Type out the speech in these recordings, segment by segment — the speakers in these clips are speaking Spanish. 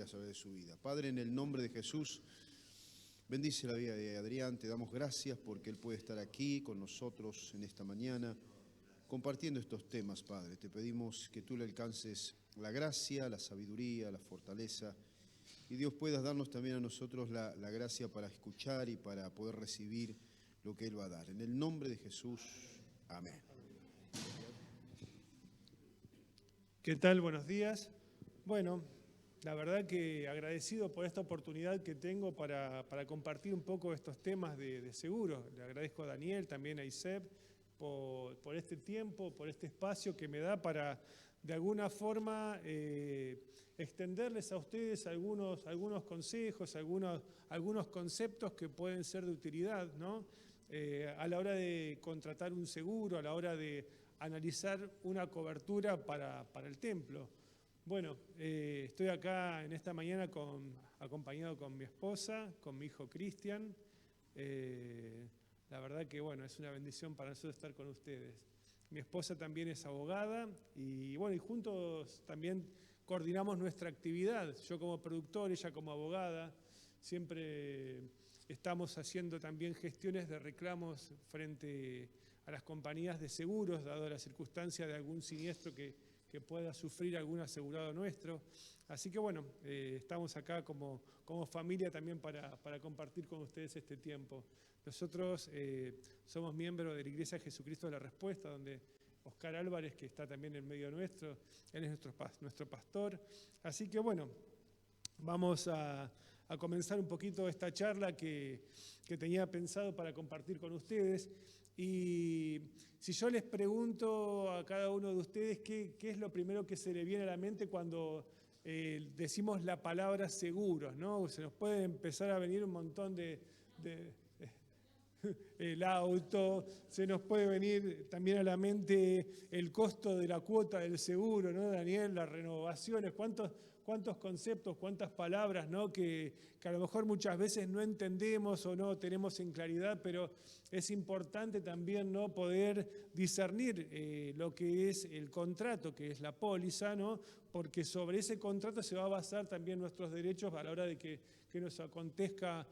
a saber de su vida. Padre, en el nombre de Jesús, bendice la vida de Adrián, te damos gracias porque él puede estar aquí con nosotros en esta mañana, compartiendo estos temas, Padre. Te pedimos que tú le alcances la gracia, la sabiduría, la fortaleza, y Dios puedas darnos también a nosotros la gracia para escuchar y para poder recibir lo que Él va a dar. En el nombre de Jesús, amén. ¿Qué tal? Buenos días. Bueno, la verdad que agradecido por esta oportunidad que tengo para compartir un poco estos temas de seguro. Le agradezco a Daniel, también a Isep, por este tiempo, por este espacio que me da para, de alguna forma, extenderles a ustedes algunos consejos, algunos conceptos que pueden ser de utilidad, ¿no? A la hora de contratar un seguro, a la hora de analizar una cobertura para el templo. Bueno, estoy acá en esta mañana acompañado con mi esposa, con mi hijo Cristian. La verdad que bueno, es una bendición para nosotros estar con ustedes. Mi esposa también es abogada y bueno, y juntos también coordinamos nuestra actividad. Yo como productor, ella como abogada. Siempre estamos haciendo también gestiones de reclamos frente a las compañías de seguros, dado la circunstancia de algún siniestro que pueda sufrir algún asegurado nuestro. Así que bueno, estamos acá como familia también para compartir con ustedes este tiempo. Nosotros somos miembros de la Iglesia Jesucristo de la Respuesta, donde Oscar Álvarez, que está también en medio nuestro, él es nuestro pastor. Así que bueno, vamos a comenzar un poquito esta charla que tenía pensado para compartir con ustedes. Y si yo les pregunto a cada uno de ustedes qué es lo primero que se le viene a la mente cuando decimos la palabra seguros, ¿no? Se nos puede empezar a venir un montón de el auto, se nos puede venir también a la mente el costo de la cuota del seguro, ¿no, Daniel? Las renovaciones, cuántos conceptos, cuántas palabras, ¿no? que a lo mejor muchas veces no entendemos o no tenemos en claridad, pero es importante también, ¿no?, poder discernir lo que es el contrato, que es la póliza, ¿no? Porque sobre ese contrato se va a basar también nuestros derechos a la hora de que nos acontezca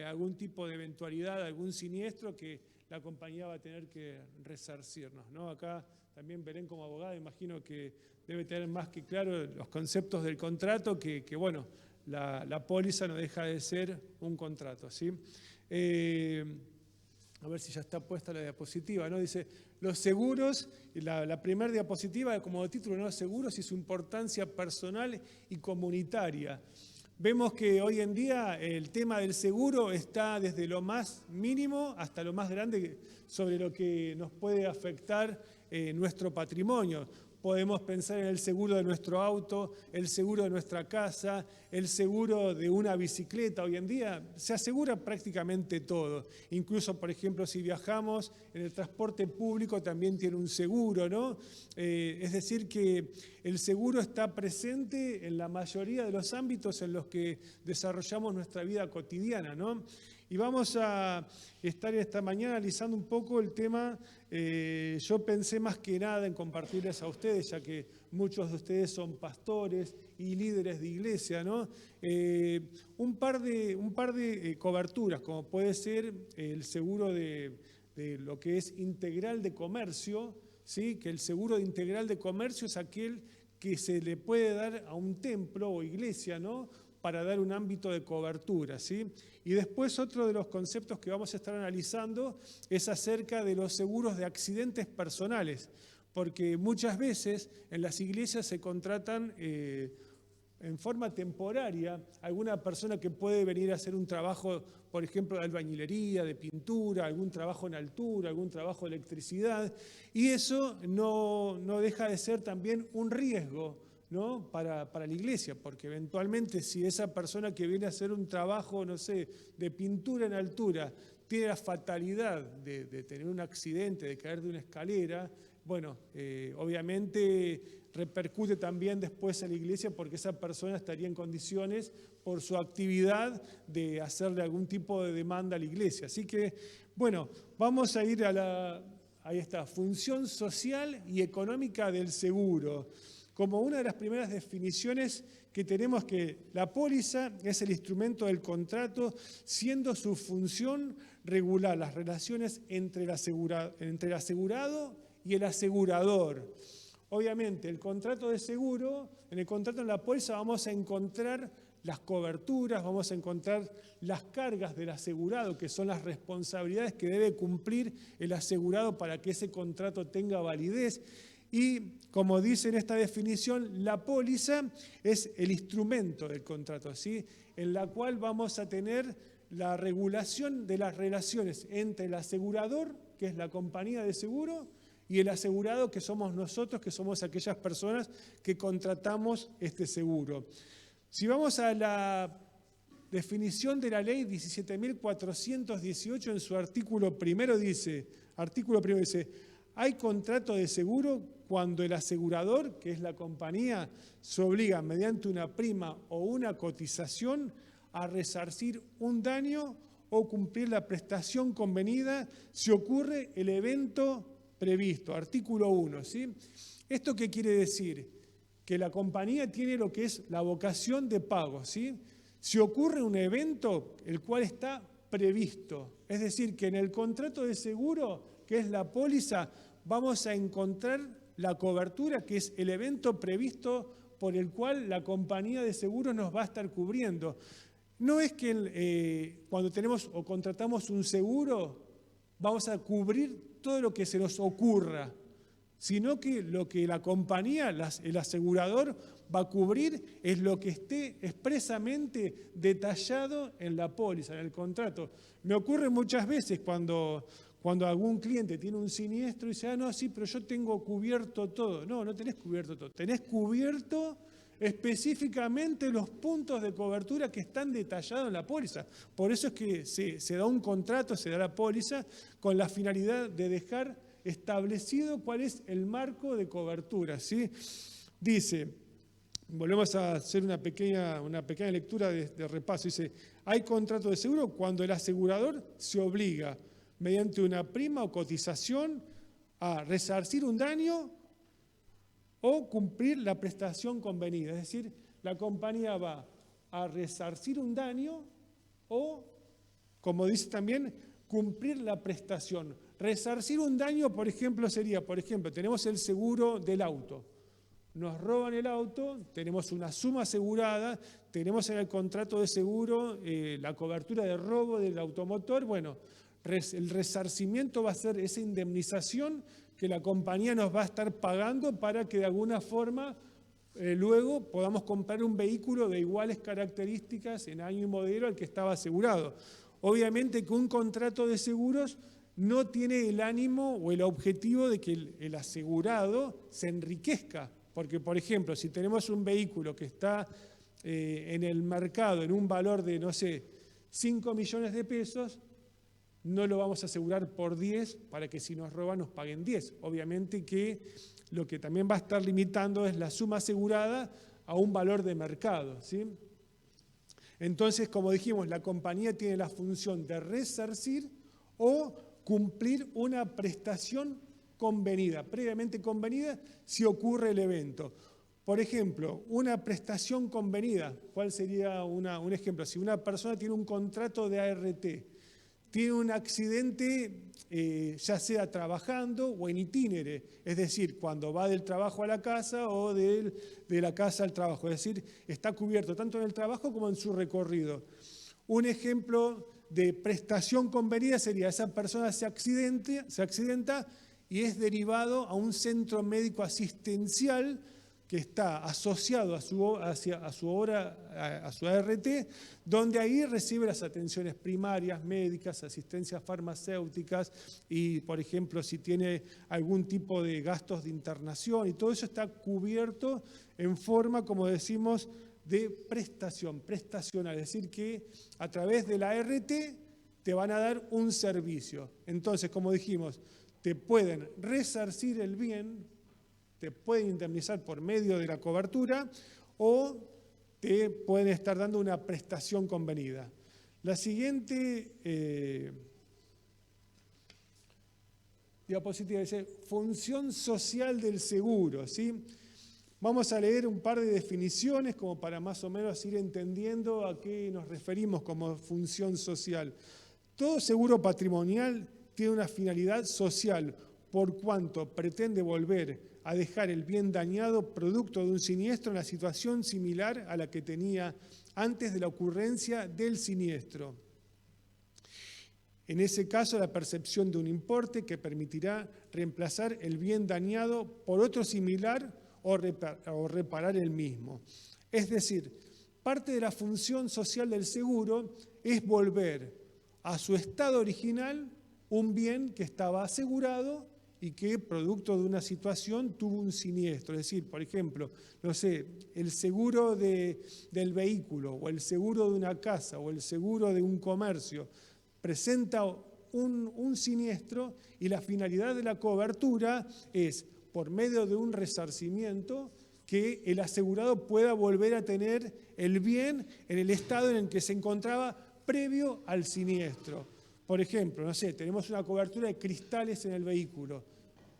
algún tipo de eventualidad, algún siniestro que la compañía va a tener que resarcirnos, ¿no? Acá también Belén como abogada imagino que debe tener más que claro los conceptos del contrato, que bueno, la póliza no deja de ser un contrato, ¿sí? A ver si ya está puesta la diapositiva, ¿no? Dice, los seguros, la primera diapositiva como título, ¿no? Seguros y su importancia personal y comunitaria. Vemos que hoy en día el tema del seguro está desde lo más mínimo hasta lo más grande sobre lo que nos puede afectar nuestro patrimonio. Podemos pensar en el seguro de nuestro auto, el seguro de nuestra casa, el seguro de una bicicleta. Hoy en día se asegura prácticamente todo. Incluso, por ejemplo, si viajamos en el transporte público también tiene un seguro, ¿no? Es decir, que el seguro está presente en la mayoría de los ámbitos en los que desarrollamos nuestra vida cotidiana, ¿no? Y vamos a estar esta mañana analizando un poco el tema. Yo pensé más que nada en compartirles a ustedes, ya que muchos de ustedes son pastores y líderes de iglesia, ¿no? Un par de coberturas, como puede ser el seguro de lo que es integral de comercio, ¿sí? Que el seguro integral de comercio es aquel que se le puede dar a un templo o iglesia, ¿no?, para dar un ámbito de cobertura, ¿sí? Y después otro de los conceptos que vamos a estar analizando es acerca de los seguros de accidentes personales, porque muchas veces en las iglesias se contratan en forma temporaria alguna persona que puede venir a hacer un trabajo, por ejemplo, de albañilería, de pintura, algún trabajo en altura, algún trabajo de electricidad, y eso no deja de ser también un riesgo, ¿no?, para la iglesia, porque eventualmente si esa persona que viene a hacer un trabajo, no sé, de pintura en altura, tiene la fatalidad de tener un accidente, de caer de una escalera, bueno, obviamente repercute también después en la iglesia porque esa persona estaría en condiciones por su actividad de hacerle algún tipo de demanda a la iglesia. Así que, bueno, vamos a ir a esta función social y económica del seguro. como una de las primeras definiciones que tenemos, que la póliza es el instrumento del contrato, siendo su función regular las relaciones entre el asegurado y el asegurador. Obviamente, el contrato de seguro, en el contrato en la póliza vamos a encontrar las coberturas, vamos a encontrar las cargas del asegurado, que son las responsabilidades que debe cumplir el asegurado para que ese contrato tenga validez. Y como dice en esta definición, la póliza es el instrumento del contrato, ¿sí? En la cual vamos a tener la regulación de las relaciones entre el asegurador, que es la compañía de seguro, y el asegurado, que somos nosotros, que somos aquellas personas que contratamos este seguro. Si vamos a la definición de la ley 17.418, en su artículo primero dice, hay contrato de seguro cuando el asegurador, que es la compañía, se obliga mediante una prima o una cotización a resarcir un daño o cumplir la prestación convenida si ocurre el evento previsto. Artículo 1, ¿sí? ¿Esto qué quiere decir? Que la compañía tiene lo que es la vocación de pago, ¿sí? Si ocurre un evento, el cual está previsto, es decir, que en el contrato de seguro, que es la póliza, vamos a encontrar la cobertura, que es el evento previsto por el cual la compañía de seguros nos va a estar cubriendo. No es que cuando tenemos o contratamos un seguro, vamos a cubrir todo lo que se nos ocurra, sino que lo que la compañía, el asegurador, va a cubrir es lo que esté expresamente detallado en la póliza, en el contrato. Me ocurre muchas veces cuando algún cliente tiene un siniestro y dice, no, sí, pero yo tengo cubierto todo. No, no tenés cubierto todo. Tenés cubierto específicamente los puntos de cobertura que están detallados en la póliza. Por eso es que se da un contrato, se da la póliza, con la finalidad de dejar establecido cuál es el marco de cobertura, ¿sí? Dice, volvemos a hacer una pequeña lectura de repaso, dice, hay contrato de seguro cuando el asegurador se obliga mediante una prima o cotización a resarcir un daño o cumplir la prestación convenida. Es decir, la compañía va a resarcir un daño o, como dice también, cumplir la prestación. Resarcir un daño, por ejemplo, sería, tenemos el seguro del auto. Nos roban el auto, tenemos una suma asegurada, tenemos en el contrato de seguro la cobertura de robo del automotor. Bueno, el resarcimiento va a ser esa indemnización que la compañía nos va a estar pagando para que de alguna forma luego podamos comprar un vehículo de iguales características en año y modelo al que estaba asegurado. Obviamente que un contrato de seguros no tiene el ánimo o el objetivo de que el asegurado se enriquezca. Porque, por ejemplo, si tenemos un vehículo que está en el mercado en un valor de, 5 millones de pesos, no lo vamos a asegurar por 10 para que si nos roban nos paguen 10. Obviamente que lo que también va a estar limitando es la suma asegurada a un valor de mercado, ¿sí? Entonces, como dijimos, la compañía tiene la función de resarcir o cumplir una prestación convenida, previamente convenida, si ocurre el evento. Por ejemplo, una prestación convenida, ¿cuál sería un ejemplo? Si una persona tiene un contrato de ART, tiene un accidente ya sea trabajando o en itinere, es decir, cuando va del trabajo a la casa o de la casa al trabajo, es decir, está cubierto tanto en el trabajo como en su recorrido. Un ejemplo de prestación convenida sería esa persona se accidenta y es derivado a un centro médico asistencial que está asociado a su ART, donde ahí recibe las atenciones primarias, médicas, asistencias farmacéuticas y, por ejemplo, si tiene algún tipo de gastos de internación y todo eso está cubierto en forma, como decimos, de prestación, prestacional, es decir, que a través de la ART te van a dar un servicio. Entonces, como dijimos, te pueden resarcir el bien, te pueden indemnizar por medio de la cobertura o te pueden estar dando una prestación convenida. La siguiente diapositiva dice función social del seguro, ¿sí? Vamos a leer un par de definiciones como para más o menos ir entendiendo a qué nos referimos como función social. Todo seguro patrimonial tiene una finalidad social, por cuanto pretende volver a dejar el bien dañado producto de un siniestro en la situación similar a la que tenía antes de la ocurrencia del siniestro. En ese caso, la percepción de un importe que permitirá reemplazar el bien dañado por otro similar o reparar el mismo. Es decir, parte de la función social del seguro es volver a su estado original un bien que estaba asegurado y que, producto de una situación, tuvo un siniestro. Es decir, por ejemplo, no sé, el seguro del vehículo, o el seguro de una casa, o el seguro de un comercio, presenta un siniestro y la finalidad de la cobertura es, por medio de un resarcimiento, que el asegurado pueda volver a tener el bien en el estado en el que se encontraba previo al siniestro. Por ejemplo, no sé, tenemos una cobertura de cristales en el vehículo,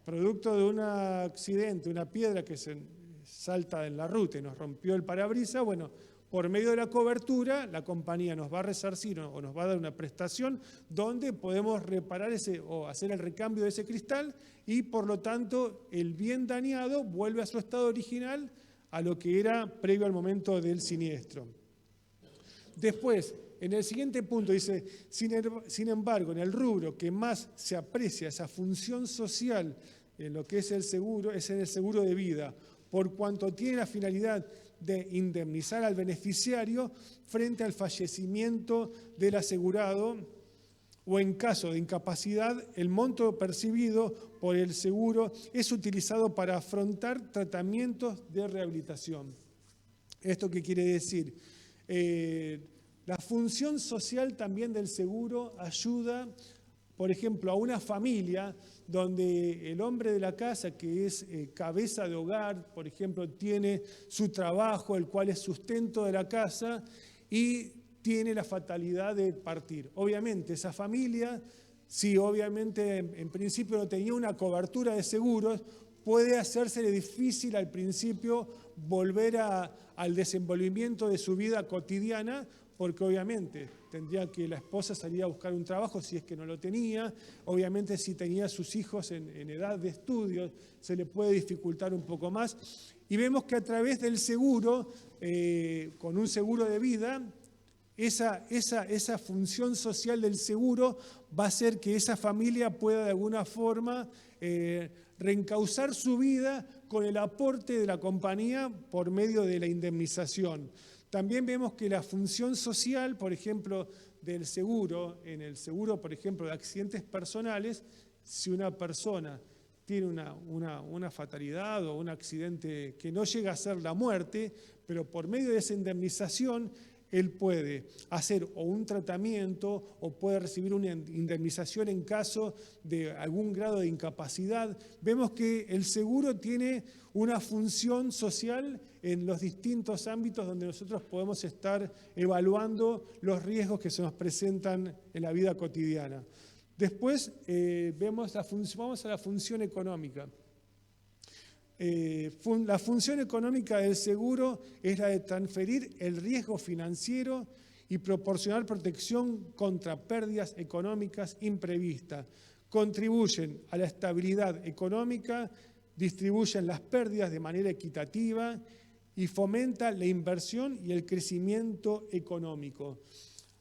producto de un accidente, una piedra que se salta en la ruta y nos rompió el parabrisas. Bueno, por medio de la cobertura, la compañía nos va a resarcir o nos va a dar una prestación donde podemos reparar o hacer el recambio de ese cristal y, por lo tanto, el bien dañado vuelve a su estado original a lo que era previo al momento del siniestro. Después, en el siguiente punto dice, sin embargo, en el rubro que más se aprecia esa función social en lo que es el seguro, es en el seguro de vida, por cuanto tiene la finalidad de indemnizar al beneficiario frente al fallecimiento del asegurado o en caso de incapacidad, el monto percibido por el seguro es utilizado para afrontar tratamientos de rehabilitación. ¿Esto qué quiere decir? La función social también del seguro ayuda, por ejemplo, a una familia donde el hombre de la casa, que es cabeza de hogar, por ejemplo, tiene su trabajo, el cual es sustento de la casa, y tiene la fatalidad de partir. Obviamente, esa familia, si obviamente en principio no tenía una cobertura de seguros, puede hacérsele difícil al principio volver al desenvolvimiento de su vida cotidiana, porque obviamente tendría que la esposa salir a buscar un trabajo si es que no lo tenía, obviamente si tenía sus hijos en edad de estudio se le puede dificultar un poco más. Y vemos que a través del seguro, con un seguro de vida, esa función social del seguro va a hacer que esa familia pueda de alguna forma reencauzar su vida con el aporte de la compañía por medio de la indemnización. También vemos que la función social, por ejemplo, del seguro, en el seguro, por ejemplo, de accidentes personales, si una persona tiene una fatalidad o un accidente que no llega a ser la muerte, pero por medio de esa indemnización, él puede hacer o un tratamiento o puede recibir una indemnización en caso de algún grado de incapacidad. Vemos que el seguro tiene una función social en los distintos ámbitos donde nosotros podemos estar evaluando los riesgos que se nos presentan en la vida cotidiana. Después vamos a la función económica. La función económica del seguro es la de transferir el riesgo financiero y proporcionar protección contra pérdidas económicas imprevistas. Contribuyen a la estabilidad económica, distribuyen las pérdidas de manera equitativa y fomentan la inversión y el crecimiento económico.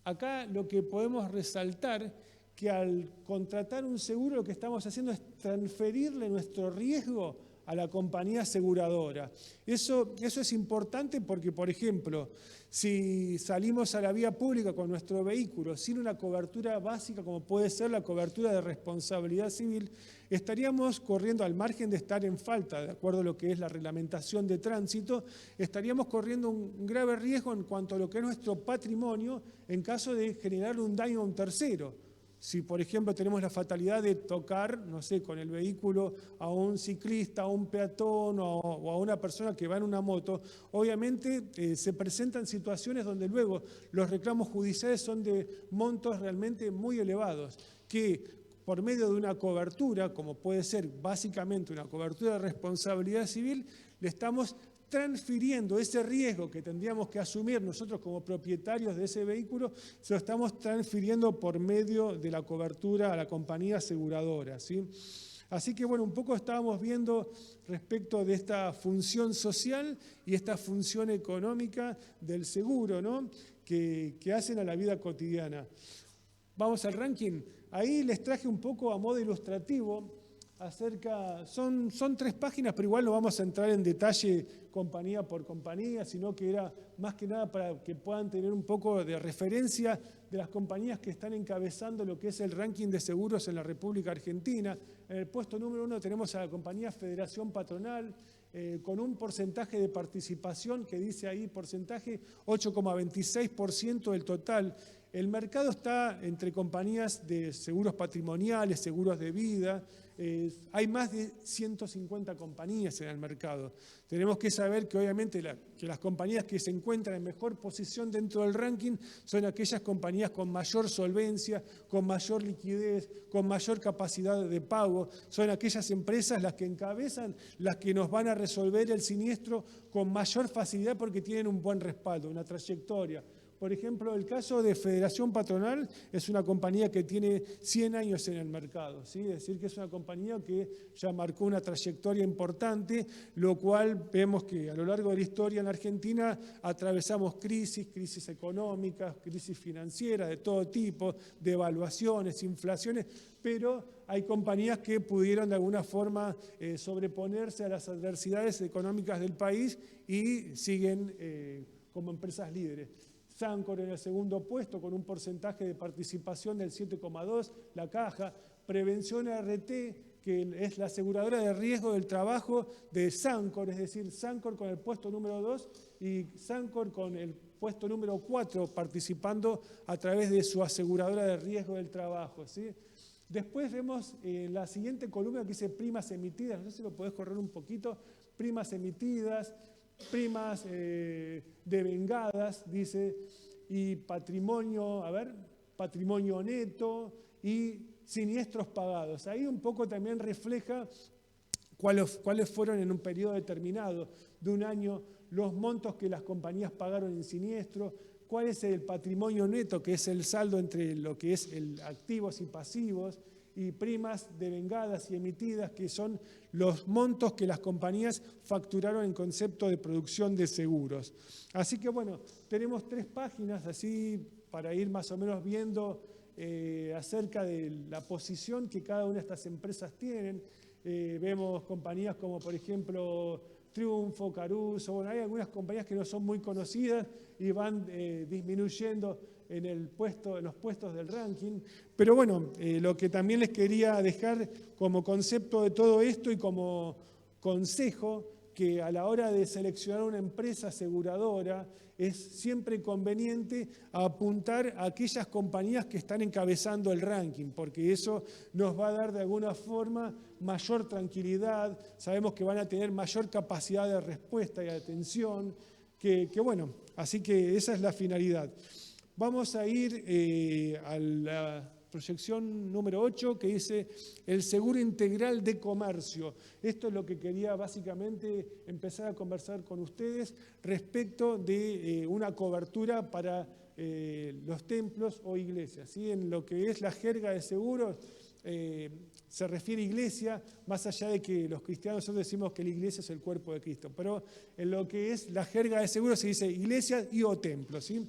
Acá lo que podemos resaltar que al contratar un seguro lo que estamos haciendo es transferirle nuestro riesgo a la compañía aseguradora. Eso es importante porque, por ejemplo, si salimos a la vía pública con nuestro vehículo sin una cobertura básica como puede ser la cobertura de responsabilidad civil, estaríamos corriendo, al margen de estar en falta, de acuerdo a lo que es la reglamentación de tránsito, estaríamos corriendo un grave riesgo en cuanto a lo que es nuestro patrimonio en caso de generar un daño a un tercero. Si, por ejemplo, tenemos la fatalidad de tocar, no sé, con el vehículo a un ciclista, a un peatón o a una persona que va en una moto, obviamente se presentan situaciones donde luego los reclamos judiciales son de montos realmente muy elevados, que por medio de una cobertura, como puede ser básicamente una cobertura de responsabilidad civil, le estamos transfiriendo ese riesgo que tendríamos que asumir nosotros como propietarios de ese vehículo, se lo estamos transfiriendo por medio de la cobertura a la compañía aseguradora, ¿sí? Así que, bueno, un poco estábamos viendo respecto de esta función social y esta función económica del seguro, ¿no? que hacen a la vida cotidiana. Vamos al ranking. Ahí les traje un poco a modo ilustrativo acerca, son 3 páginas, pero igual no vamos a entrar en detalle compañía por compañía, sino que era más que nada para que puedan tener un poco de referencia de las compañías que están encabezando lo que es el ranking de seguros en la República Argentina. En el puesto número 1 tenemos a la compañía Federación Patronal, con un porcentaje de participación que dice ahí, porcentaje 8,26% del total. El mercado está entre compañías de seguros patrimoniales, seguros de vida. Hay más de 150 compañías en el mercado. Tenemos que saber que obviamente que las compañías que se encuentran en mejor posición dentro del ranking son aquellas compañías con mayor solvencia, con mayor liquidez, con mayor capacidad de pago. Son aquellas empresas las que encabezan, las que nos van a resolver el siniestro con mayor facilidad porque tienen un buen respaldo, una trayectoria. Por ejemplo, el caso de Federación Patronal es una compañía que tiene 100 años en el mercado, ¿sí? Es decir, que es una compañía que ya marcó una trayectoria importante, lo cual vemos que a lo largo de la historia en Argentina atravesamos crisis económicas, crisis financieras de todo tipo, devaluaciones, inflaciones, pero hay compañías que pudieron de alguna forma sobreponerse a las adversidades económicas del país y siguen como empresas líderes. Sancor en el segundo puesto con un porcentaje de participación del 7,2%, La Caja, Prevención ART, que es la aseguradora de riesgo del trabajo de Sancor, es decir, Sancor con el puesto número 2 y Sancor con el puesto número 4 participando a través de su aseguradora de riesgo del trabajo, ¿sí? Después vemos la siguiente columna que dice primas emitidas, no sé si lo podés correr un poquito, primas emitidas, primas devengadas, dice, y patrimonio, patrimonio neto y siniestros pagados. Ahí un poco también refleja cuáles fueron en un periodo determinado de un año los montos que las compañías pagaron en siniestro, cuál es el patrimonio neto, que es el saldo entre lo que es el activos y pasivos, y primas devengadas y emitidas, que son los montos que las compañías facturaron en concepto de producción de seguros. Así que bueno, tenemos 3 páginas así para ir más o menos viendo acerca de la posición que cada una de estas empresas tienen. Vemos compañías como por ejemplo Triunfo, Caruso, bueno, hay algunas compañías que no son muy conocidas y van disminuyendo en los puestos del ranking. Pero bueno, lo que también les quería dejar como concepto de todo esto y como consejo, que a la hora de seleccionar una empresa aseguradora es siempre conveniente apuntar a aquellas compañías que están encabezando el ranking, porque eso nos va a dar de alguna forma mayor tranquilidad, sabemos que van a tener mayor capacidad de respuesta y de atención, que bueno, así que esa es la finalidad. Vamos a ir a la proyección número 8, que dice el seguro integral de comercio. Esto es lo que quería básicamente empezar a conversar con ustedes respecto de una cobertura para los templos o iglesias, ¿sí? En lo que es la jerga de seguros, se refiere a iglesia, más allá de que los cristianos nosotros decimos que la iglesia es el cuerpo de Cristo, pero en lo que es la jerga de seguros se dice iglesia y o templo, ¿sí?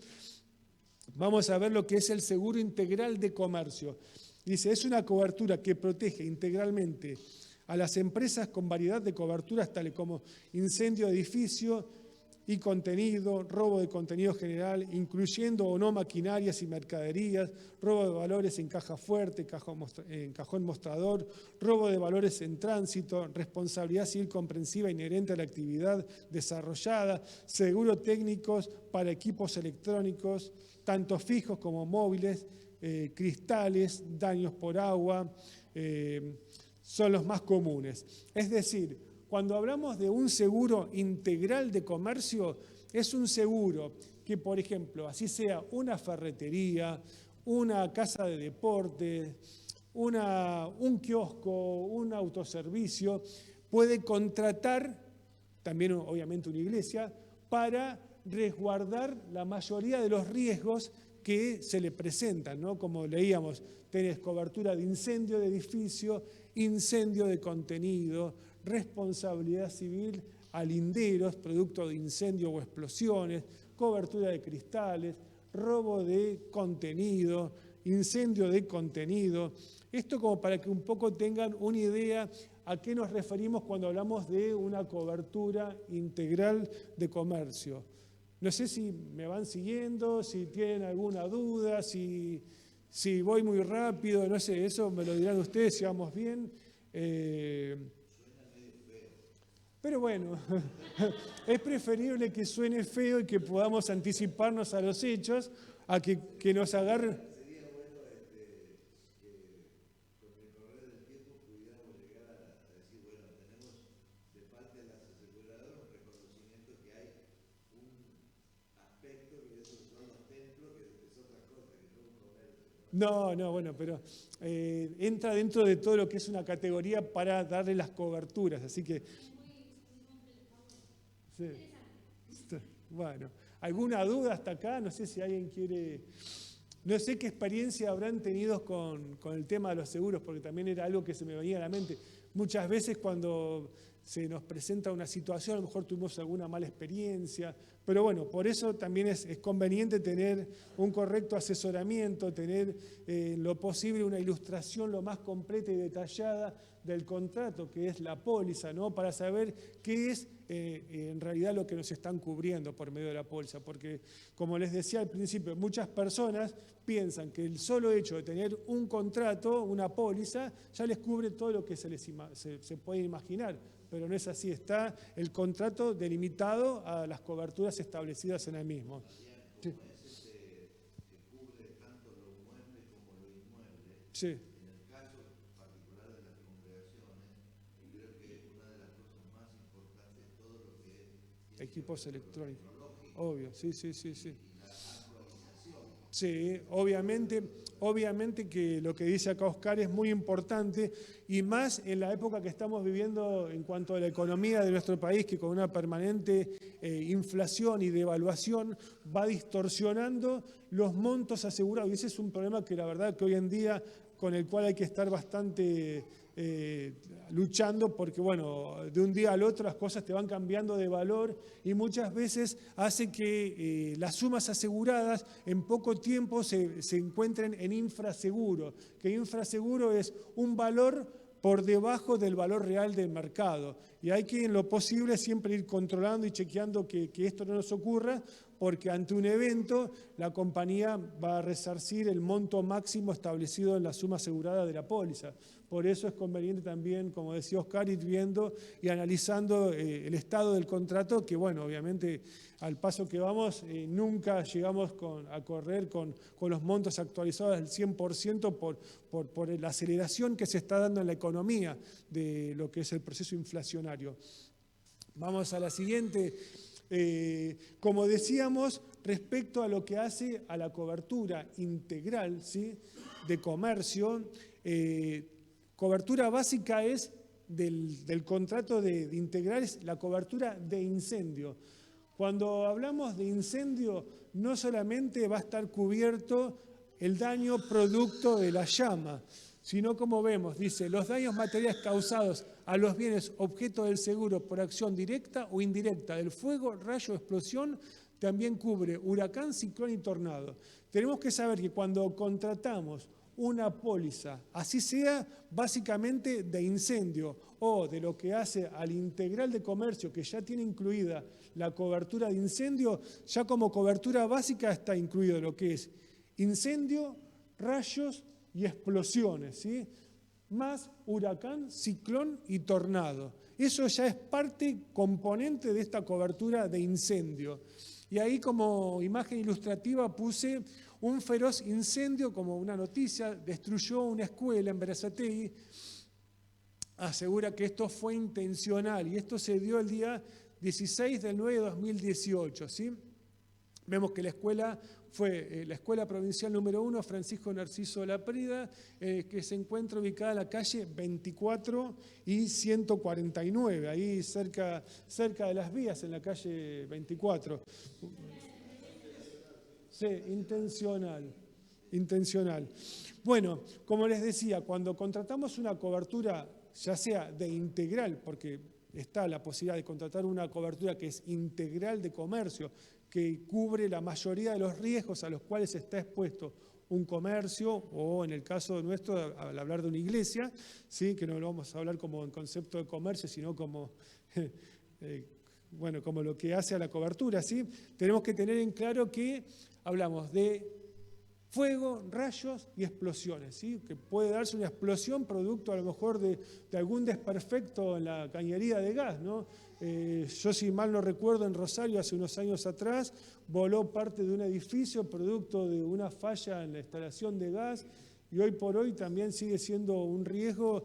Vamos a ver lo que es el seguro integral de comercio. Dice, es una cobertura que protege integralmente a las empresas con variedad de coberturas tales como incendio de edificio y contenido, robo de contenido general, incluyendo o no maquinarias y mercaderías, robo de valores en caja fuerte, en cajón mostrador, robo de valores en tránsito, responsabilidad civil comprensiva inherente a la actividad desarrollada, seguro técnicos para equipos electrónicos, tanto fijos como móviles, cristales, daños por agua, son los más comunes. Es decir, cuando hablamos de un seguro integral de comercio, es un seguro que, por ejemplo, así sea una ferretería, una casa de deporte, un kiosco, un autoservicio, puede contratar, también obviamente una iglesia, para resguardar la mayoría de los riesgos que se le presentan, ¿no? Como leíamos, tenés cobertura de incendio de edificio, incendio de contenido, responsabilidad civil a linderos, producto de incendio o explosiones, cobertura de cristales, robo de contenido, incendio de contenido. Esto como para que un poco tengan una idea a qué nos referimos cuando hablamos de una cobertura integral de comercio. No sé si me van siguiendo, si tienen alguna duda, si voy muy rápido, no sé, eso me lo dirán ustedes si vamos bien. Pero bueno, es preferible que suene feo y que podamos anticiparnos a los hechos, a que nos agarre. Sería bueno que con el correr del tiempo pudiéramos llegar a decir, bueno, tenemos de parte de las aseguradoras un reconocimiento que hay un aspecto que son los templos, que es otra cosa, que no un comercio. No, bueno, pero entra dentro de todo lo que es una categoría para darle las coberturas, así que... Sí. Bueno, ¿alguna duda hasta acá? No sé si alguien quiere... No sé qué experiencia habrán tenido con el tema de los seguros, porque también era algo que se me venía a la mente. Muchas veces cuando se nos presenta una situación, a lo mejor tuvimos alguna mala experiencia, pero bueno, por eso también es conveniente tener un correcto asesoramiento, tener lo posible una ilustración lo más completa y detallada del contrato, que es la póliza, ¿no? Para saber qué es en realidad lo que nos están cubriendo por medio de la póliza, porque como les decía al principio, muchas personas piensan que el solo hecho de tener un contrato, una póliza, ya les cubre todo lo que se puede imaginar, pero no es así, está el contrato delimitado a las coberturas establecidas en el mismo. Sí. Que cubre tanto lo mueble como lo inmueble. Sí. En el caso particular de las congregaciones, yo creo que una de las cosas más importantes es todo lo que es Equipos electrónicos. Obvio, sí. y la actualización. Sí, obviamente que lo que dice acá Oscar es muy importante y más en la época que estamos viviendo en cuanto a la economía de nuestro país, que con una permanente inflación y devaluación va distorsionando los montos asegurados. Y ese es un problema que la verdad que hoy en día con el cual hay que estar bastante luchando porque, bueno, de un día al otro las cosas te van cambiando de valor y muchas veces hace que las sumas aseguradas en poco tiempo se encuentren en infraseguro, que infraseguro es un valor por debajo del valor real del mercado. Y hay que en lo posible siempre ir controlando y chequeando que esto no nos ocurra, porque ante un evento la compañía va a resarcir el monto máximo establecido en la suma asegurada de la póliza. Por eso es conveniente también, como decía Oscar, ir viendo y analizando el estado del contrato, que bueno, obviamente al paso que vamos, nunca llegamos a correr con los montos actualizados al 100% por la aceleración que se está dando en la economía de lo que es el proceso inflacionario. Vamos a la siguiente. Como decíamos, respecto a lo que hace a la cobertura integral, ¿sí?, de comercio, cobertura básica es del contrato de integral, es la cobertura de incendio. Cuando hablamos de incendio, no solamente va a estar cubierto el daño producto de la llama, sino como vemos, dice, los daños materiales causados a los bienes objeto del seguro por acción directa o indirecta del fuego, rayo, explosión, también cubre huracán, ciclón y tornado. Tenemos que saber que cuando contratamos una póliza, así sea básicamente de incendio o de lo que hace al integral de comercio, que ya tiene incluida la cobertura de incendio, ya como cobertura básica está incluido lo que es incendio, rayos y explosiones, ¿sí?, más huracán, ciclón y tornado. Eso ya es parte componente de esta cobertura de incendio. Y ahí como imagen ilustrativa puse un feroz incendio como una noticia, destruyó una escuela en Berazategui, asegura que esto fue intencional y esto se dio el día 16 del 9 de 2018, ¿sí? Vemos que la escuela fue la Escuela Provincial número 1, Francisco Narciso Laprida, que se encuentra ubicada en la calle 24 y 149, ahí cerca de las vías, en la calle 24. Sí, intencional. Bueno, como les decía, cuando contratamos una cobertura, ya sea de integral, porque está la posibilidad de contratar una cobertura que es integral de comercio, que cubre la mayoría de los riesgos a los cuales está expuesto un comercio, o en el caso nuestro, al hablar de una iglesia, ¿sí? Que no lo vamos a hablar como en concepto de comercio, sino como, como lo que hace a la cobertura, ¿sí? Tenemos que tener en claro que hablamos de fuego, rayos y explosiones, ¿sí? Que puede darse una explosión producto a lo mejor de algún desperfecto en la cañería de gas, ¿no? Yo, si mal no recuerdo, en Rosario hace unos años atrás voló parte de un edificio producto de una falla en la instalación de gas, y hoy por hoy también sigue siendo un riesgo,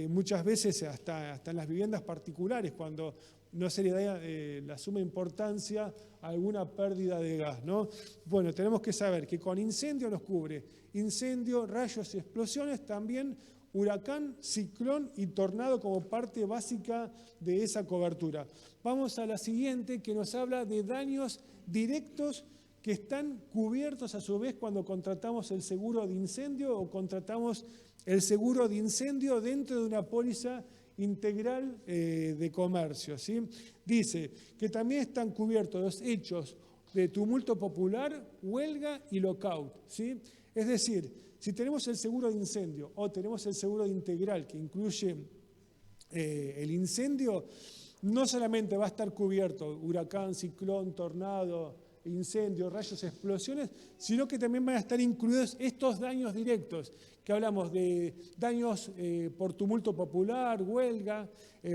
muchas veces hasta en las viviendas particulares, cuando no se le da la suma importancia a alguna pérdida de gas, ¿no? Bueno, tenemos que saber que con incendio nos cubre incendio, rayos y explosiones, también huracán, ciclón y tornado como parte básica de esa cobertura. Vamos a la siguiente, que nos habla de daños directos que están cubiertos a su vez cuando contratamos el seguro de incendio o contratamos el seguro de incendio dentro de una póliza integral de comercio, ¿sí? Dice que también están cubiertos los hechos de tumulto popular, huelga y lockout, ¿sí? Es decir, si tenemos el seguro de incendio o tenemos el seguro de integral que incluye el incendio, no solamente va a estar cubierto huracán, ciclón, tornado, incendio, rayos, explosiones, sino que también van a estar incluidos estos daños directos, que hablamos de daños por tumulto popular, huelga,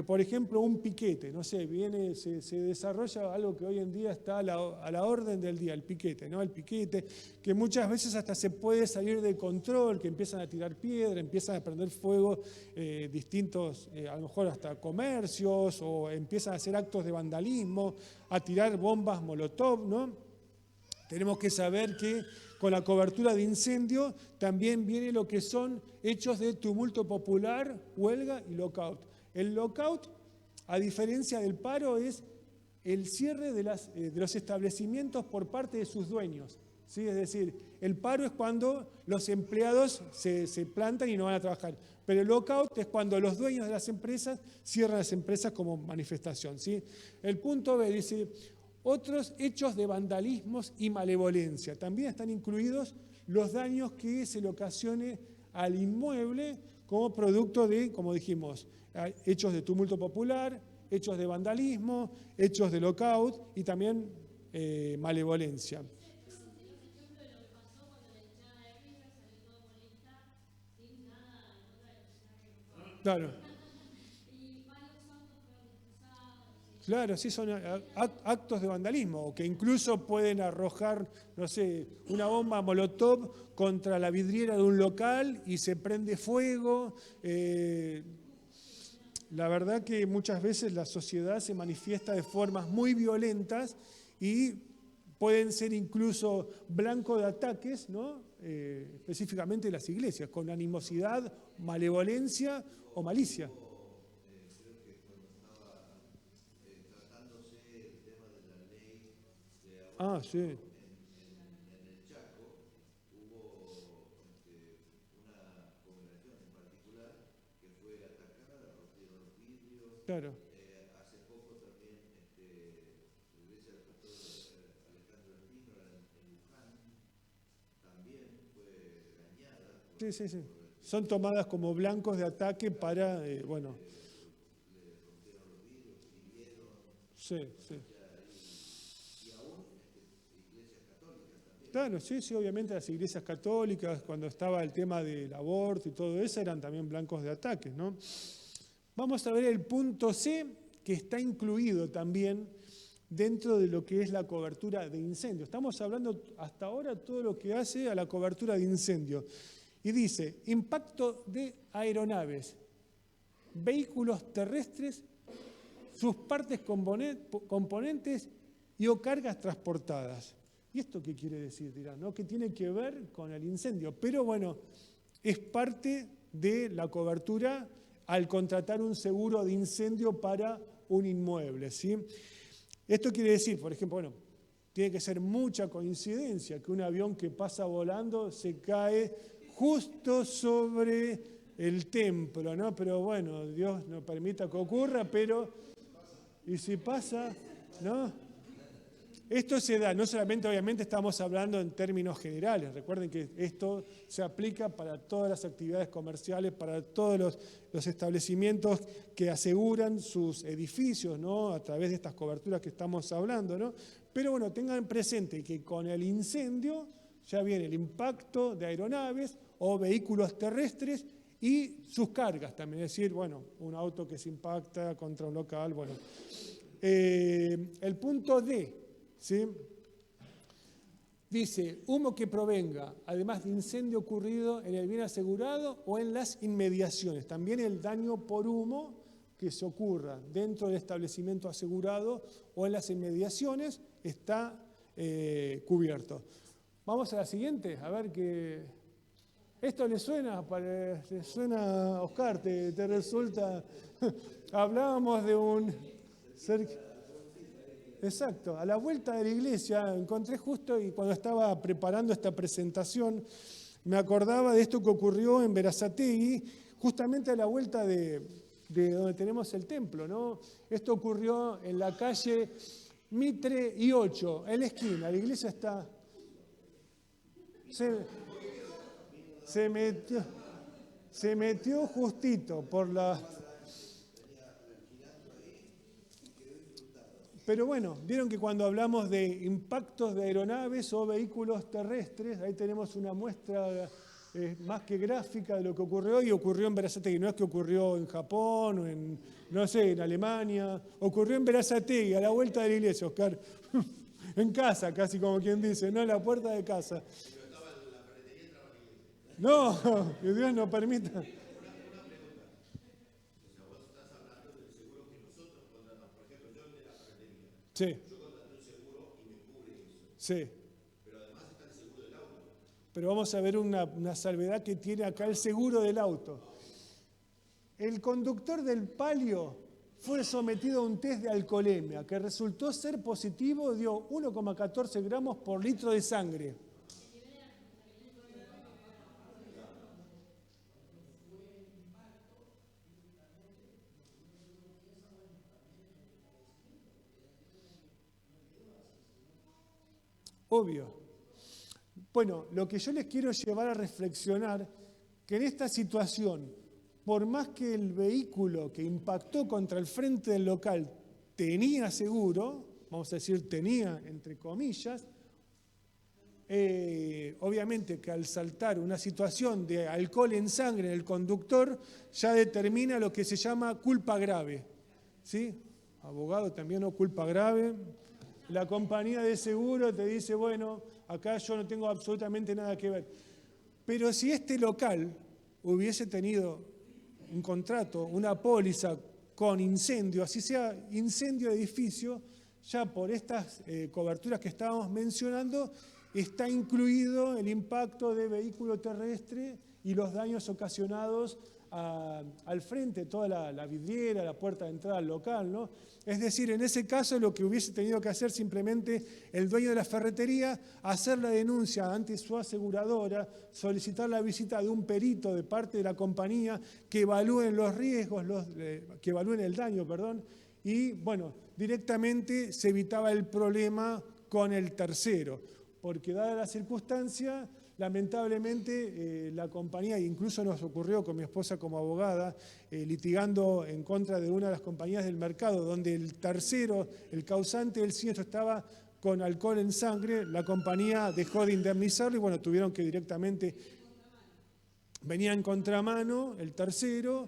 por ejemplo, un piquete, no sé, se desarrolla algo que hoy en día está a la orden del día, el piquete, ¿no? El piquete, que muchas veces hasta se puede salir de control, que empiezan a tirar piedra, empiezan a prender fuego distintos, a lo mejor hasta comercios, o empiezan a hacer actos de vandalismo, a tirar bombas molotov, ¿no? Tenemos que saber que con la cobertura de incendio también viene lo que son hechos de tumulto popular, huelga y lockout. El lockout, a diferencia del paro, es el cierre de los establecimientos por parte de sus dueños, ¿sí? Es decir, el paro es cuando los empleados se plantan y no van a trabajar, pero el lockout es cuando los dueños de las empresas cierran las empresas como manifestación, ¿sí? El punto B dice: otros hechos de vandalismos y malevolencia. También están incluidos los daños que se le ocasione al inmueble como producto de, como dijimos, hechos de tumulto popular, hechos de vandalismo, hechos de lockout y también malevolencia. Claro. Claro, sí, son actos de vandalismo, o que incluso pueden arrojar, no sé, una bomba molotov contra la vidriera de un local y se prende fuego. La verdad que muchas veces la sociedad se manifiesta de formas muy violentas y pueden ser incluso blanco de ataques, ¿no? Específicamente las iglesias, con animosidad, malevolencia o malicia. Ah, sí. En el Chaco hubo una congregación en particular que fue atacada, rompieron los vidrios. Claro. Hace poco también la iglesia del pastor Alejandro Espino en Luján también fue dañada. Sí. Son tomadas como blancos de ataque para, bueno. Le rompieron los vidrios, hirieron. Sí. También. Claro, sí, obviamente las iglesias católicas, cuando estaba el tema del aborto y todo eso, eran también blancos de ataques, ¿no? Vamos a ver el punto C, que está incluido también dentro de lo que es la cobertura de incendio. Estamos hablando hasta ahora todo lo que hace a la cobertura de incendio. Y dice: impacto de aeronaves, vehículos terrestres, sus partes componentes y o cargas transportadas. ¿Y esto qué quiere decir? Dirán, ¿no? ¿Qué tiene que ver con el incendio? Pero bueno, es parte de la cobertura al contratar un seguro de incendio para un inmueble, ¿sí? Esto quiere decir, por ejemplo, bueno, tiene que ser mucha coincidencia que un avión que pasa volando se cae justo sobre el templo, ¿no? Pero bueno, Dios no permita que ocurra, pero ¿y si pasa? ¿No? Esto se da, no solamente obviamente estamos hablando en términos generales, recuerden que esto se aplica para todas las actividades comerciales, para todos los establecimientos que aseguran sus edificios, ¿no? A través de estas coberturas que estamos hablando, ¿no? Pero bueno, tengan presente que con el incendio ya viene el impacto de aeronaves o vehículos terrestres y sus cargas también, es decir, bueno, un auto que se impacta contra un local, bueno. El punto D, ¿sí? Dice, humo que provenga, además de incendio ocurrido en el bien asegurado o en las inmediaciones. También el daño por humo que se ocurra dentro del establecimiento asegurado o en las inmediaciones está cubierto. Vamos a la siguiente, a ver qué... ¿Esto le suena? ¿Le suena, Oscar? ¿Te resulta? Hablábamos de un... Exacto, a la vuelta de la iglesia encontré justo, y cuando estaba preparando esta presentación, me acordaba de esto que ocurrió en Berazategui, justamente a la vuelta de donde tenemos el templo, ¿no? Esto ocurrió en la calle Mitre y 8, en la esquina, la iglesia está... Se metió justito por la... Pero bueno, vieron que cuando hablamos de impactos de aeronaves o vehículos terrestres, ahí tenemos una muestra más que gráfica de lo que ocurrió, y ocurrió en Berazategui. No es que ocurrió en Japón o en, no sé, en Alemania. Ocurrió en Berazategui, a la vuelta de la iglesia, Oscar. En casa, casi como quien dice, no en la puerta de casa. No, que Dios nos permita. Sí. Yo contraté un seguro y me cubre eso. Sí. Pero además está el seguro del auto. Pero vamos a ver una salvedad que tiene acá el seguro del auto. El conductor del Palio fue sometido a un test de alcoholemia que resultó ser positivo, dio 1,14 gramos por litro de sangre. Obvio. Bueno, lo que yo les quiero llevar a reflexionar, que en esta situación, por más que el vehículo que impactó contra el frente del local tenía seguro, vamos a decir tenía entre comillas, obviamente que al saltar una situación de alcohol en sangre en el conductor, ya determina lo que se llama culpa grave. ¿Sí? Abogado también, ¿no? Culpa grave. La compañía de seguro te dice, bueno, acá yo no tengo absolutamente nada que ver. Pero si este local hubiese tenido un contrato, una póliza con incendio, así sea incendio de edificio, ya por estas coberturas que estábamos mencionando, está incluido el impacto de vehículo terrestre y los daños ocasionados al frente, toda la vidriera, la puerta de entrada al local, ¿no? Es decir, en ese caso lo que hubiese tenido que hacer simplemente el dueño de la ferretería, hacer la denuncia ante su aseguradora, solicitar la visita de un perito de parte de la compañía que evalúen los riesgos, que evalúen el daño, perdón, y bueno, directamente se evitaba el problema con el tercero, porque dada la circunstancia, lamentablemente la compañía, incluso nos ocurrió con mi esposa como abogada, litigando en contra de una de las compañías del mercado, donde el tercero, el causante del siniestro estaba con alcohol en sangre, la compañía dejó de indemnizarlo y bueno, tuvieron que directamente, venía en contramano el tercero,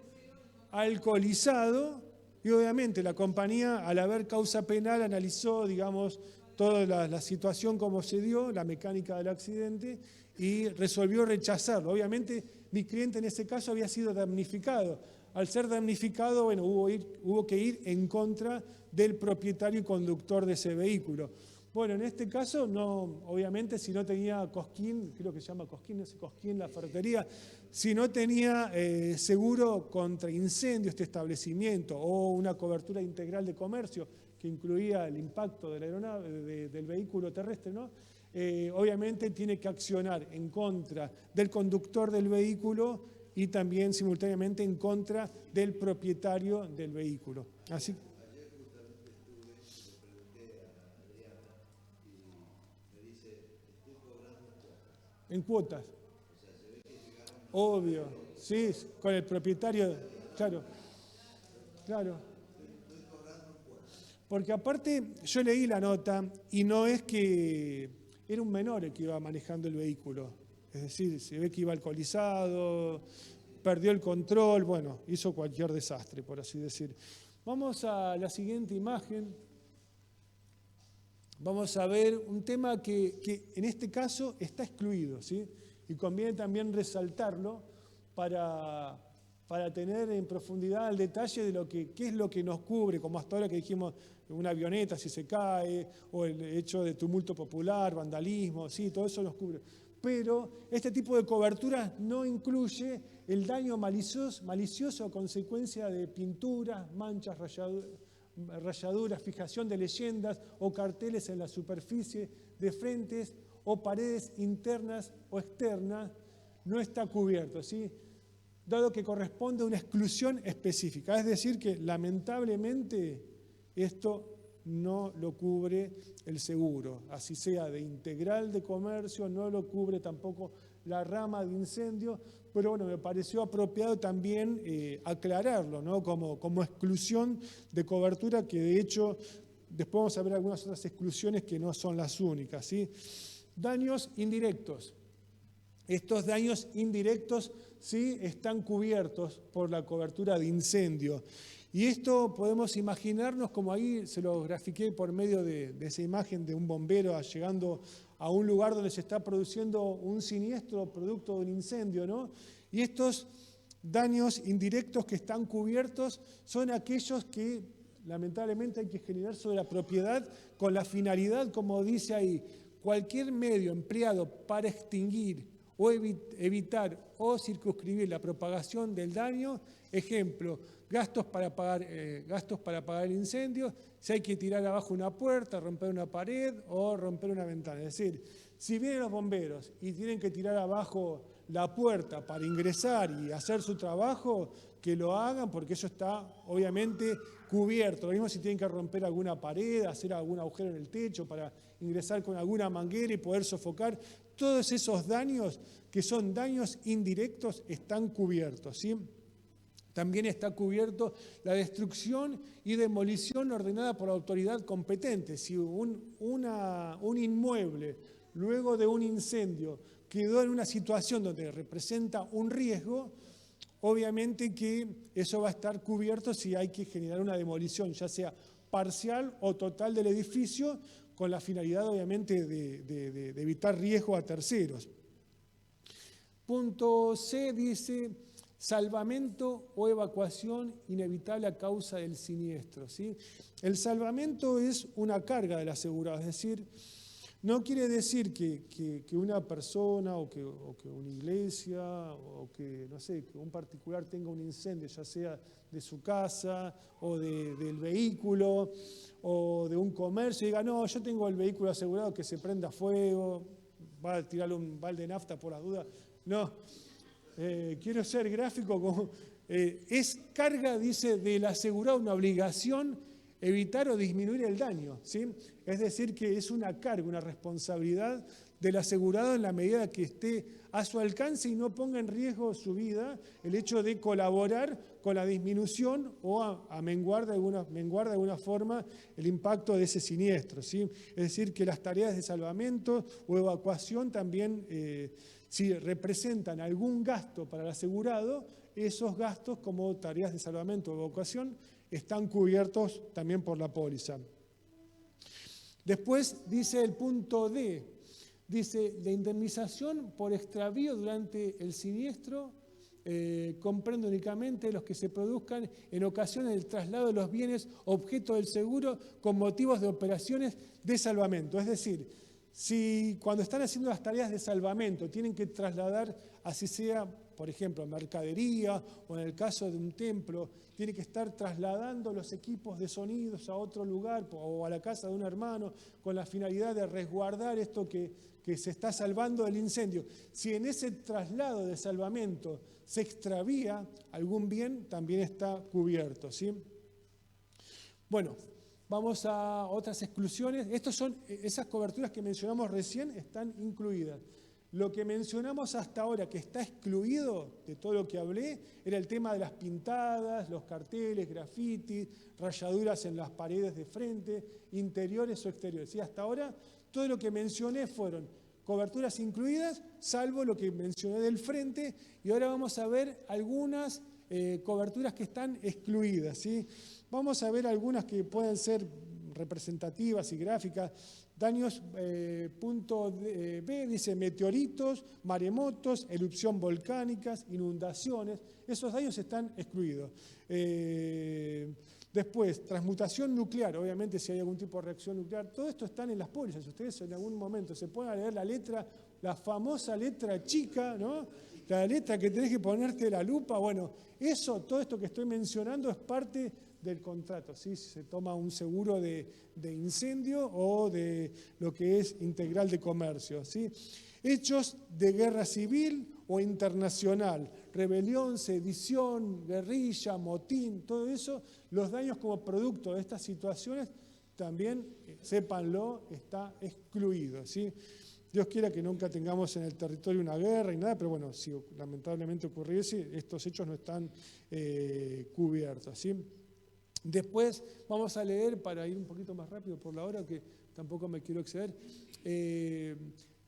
alcoholizado, y obviamente la compañía, al haber causa penal, analizó, digamos, toda la situación como se dio, la mecánica del accidente, y resolvió rechazarlo. Obviamente, mi cliente en ese caso había sido damnificado. Al ser damnificado, bueno, hubo que ir en contra del propietario y conductor de ese vehículo. Bueno, en este caso, no, obviamente, si no tenía Cosquín, creo que se llama Cosquín, ese Cosquín, la ferretería, si no tenía seguro contra incendio este establecimiento o una cobertura integral de comercio que incluía el impacto de la aeronave, del vehículo terrestre, ¿no? Obviamente tiene que accionar en contra del conductor del vehículo y también simultáneamente en contra del propietario del vehículo. Así. Ayer justamente estuve, le pregunté a Adriana y me dice, estoy cobrando cuotas. En cuotas. O sea, se ve que llegaron. Obvio, sí, con el propietario, claro, claro. Estoy cobrando cuotas. Porque aparte yo leí la nota y no es que era un menor el que iba manejando el vehículo. Es decir, se ve que iba alcoholizado, perdió el control, bueno, hizo cualquier desastre, por así decir. Vamos a la siguiente imagen. Vamos a ver un tema que en este caso está excluido, ¿sí? Y conviene también resaltarlo para tener en profundidad el detalle de qué es lo que nos cubre, como hasta ahora que dijimos, una avioneta si se cae, o el hecho de tumulto popular, vandalismo, sí, todo eso nos cubre. Pero este tipo de cobertura no incluye el daño malicioso a consecuencia de pinturas, manchas, rayaduras, fijación de leyendas o carteles en la superficie de frentes o paredes internas o externas, no está cubierto, ¿sí? Dado que corresponde a una exclusión específica. Es decir, que lamentablemente esto no lo cubre el seguro, así sea de integral de comercio, no lo cubre tampoco la rama de incendio, pero bueno, me pareció apropiado también aclararlo, ¿no? Como exclusión de cobertura, que de hecho después vamos a ver algunas otras exclusiones que no son las únicas, ¿sí? Daños indirectos. Estos daños indirectos sí están cubiertos por la cobertura de incendio. Y esto podemos imaginarnos, como ahí se lo grafiqué por medio de esa imagen de un bombero llegando a un lugar donde se está produciendo un siniestro producto de un incendio, ¿no? Y estos daños indirectos que están cubiertos son aquellos que lamentablemente hay que generar sobre la propiedad con la finalidad, como dice ahí, cualquier medio empleado para extinguir o evitar o circunscribir la propagación del daño. Ejemplo, gastos para pagar el incendio, si hay que tirar abajo una puerta, romper una pared o romper una ventana. Es decir, si vienen los bomberos y tienen que tirar abajo la puerta para ingresar y hacer su trabajo, que lo hagan, porque eso está obviamente cubierto. Lo mismo si tienen que romper alguna pared, hacer algún agujero en el techo para ingresar con alguna manguera y poder sofocar. Todos esos daños, que son daños indirectos, están cubiertos, ¿sí? También está cubierto la destrucción y demolición ordenada por la autoridad competente. Si un inmueble, luego de un incendio, quedó en una situación donde representa un riesgo, obviamente que eso va a estar cubierto si hay que generar una demolición, ya sea parcial o total del edificio, con la finalidad obviamente de evitar riesgo a terceros. Punto C dice: salvamento o evacuación inevitable a causa del siniestro, ¿sí? El salvamento es una carga del asegurado, es decir, no quiere decir que una persona o que una iglesia o que, no sé, que un particular tenga un incendio, ya sea de su casa o del vehículo o de un comercio, y diga, no, yo tengo el vehículo asegurado, que se prenda fuego, va a tirarle un balde de nafta por las dudas. No, quiero ser gráfico, es carga, dice, del asegurado, una obligación evitar o disminuir el daño, ¿sí? Es decir, que es una carga, una responsabilidad del asegurado en la medida que esté a su alcance y no ponga en riesgo su vida, el hecho de colaborar con la disminución o a menguar de alguna forma el impacto de ese siniestro, ¿sí? Es decir, que las tareas de salvamento o evacuación también, si representan algún gasto para el asegurado, esos gastos como tareas de salvamento o evacuación están cubiertos también por la póliza. Después dice el punto D, dice la indemnización por extravío durante el siniestro comprende únicamente los que se produzcan en ocasiones del traslado de los bienes objeto del seguro con motivos de operaciones de salvamento. Es decir, si cuando están haciendo las tareas de salvamento tienen que trasladar, así sea, por ejemplo, mercadería o en el caso de un templo, tiene que estar trasladando los equipos de sonidos a otro lugar o a la casa de un hermano con la finalidad de resguardar esto que se está salvando del incendio. Si en ese traslado de salvamento se extravía algún bien, también está cubierto, ¿sí? Bueno, vamos a otras exclusiones. Esas coberturas que mencionamos recién están incluidas. Lo que mencionamos hasta ahora que está excluido de todo lo que hablé era el tema de las pintadas, los carteles, grafitis, rayaduras en las paredes de frente, interiores o exteriores. ¿Sí? Hasta ahora todo lo que mencioné fueron coberturas incluidas, salvo lo que mencioné del frente, y ahora vamos a ver algunas coberturas que están excluidas, ¿sí? Vamos a ver algunas que pueden ser representativas y gráficas. Daños, punto B, dice meteoritos, maremotos, erupción volcánicas, inundaciones. Esos daños están excluidos. Después, transmutación nuclear, obviamente si hay algún tipo de reacción nuclear, todo esto está en las pólizas. Ustedes en algún momento se pueden leer la letra, la famosa letra chica, ¿no? La letra que tenés que ponerte la lupa. Bueno, todo esto que estoy mencionando es parte del contrato, ¿sí? Si se toma un seguro de incendio o de lo que es integral de comercio, ¿sí? Hechos de guerra civil o internacional, rebelión, sedición, guerrilla, motín, todo eso, los daños como producto de estas situaciones también, sépanlo, está excluido, ¿sí? Dios quiera que nunca tengamos en el territorio una guerra y nada, pero bueno, si lamentablemente ocurriese, estos hechos no están cubiertos, ¿sí? Después vamos a leer, para ir un poquito más rápido por la hora, que tampoco me quiero exceder,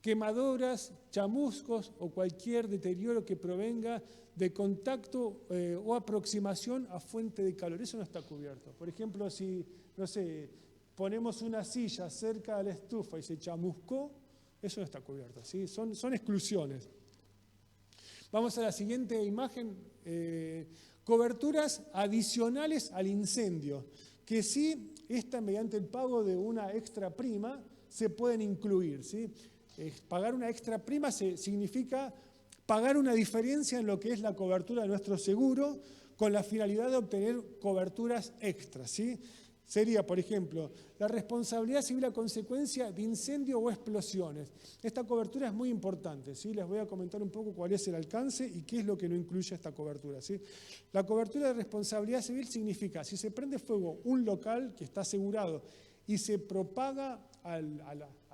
quemaduras, chamuscos o cualquier deterioro que provenga de contacto o aproximación a fuente de calor. Eso no está cubierto. Por ejemplo, si, no sé, ponemos una silla cerca de la estufa y se chamuscó, eso no está cubierto, ¿sí? Son exclusiones. Vamos a la siguiente imagen. Coberturas adicionales al incendio, que sí, mediante el pago de una extra prima, se pueden incluir, ¿sí? Pagar una extra prima significa pagar una diferencia en lo que es la cobertura de nuestro seguro con la finalidad de obtener coberturas extras, ¿sí? Sería, por ejemplo, la responsabilidad civil a consecuencia de incendio o explosiones. Esta cobertura es muy importante, ¿sí? Les voy a comentar un poco cuál es el alcance y qué es lo que no incluye esta cobertura, ¿sí? La cobertura de responsabilidad civil significa, si se prende fuego un local que está asegurado y se propaga a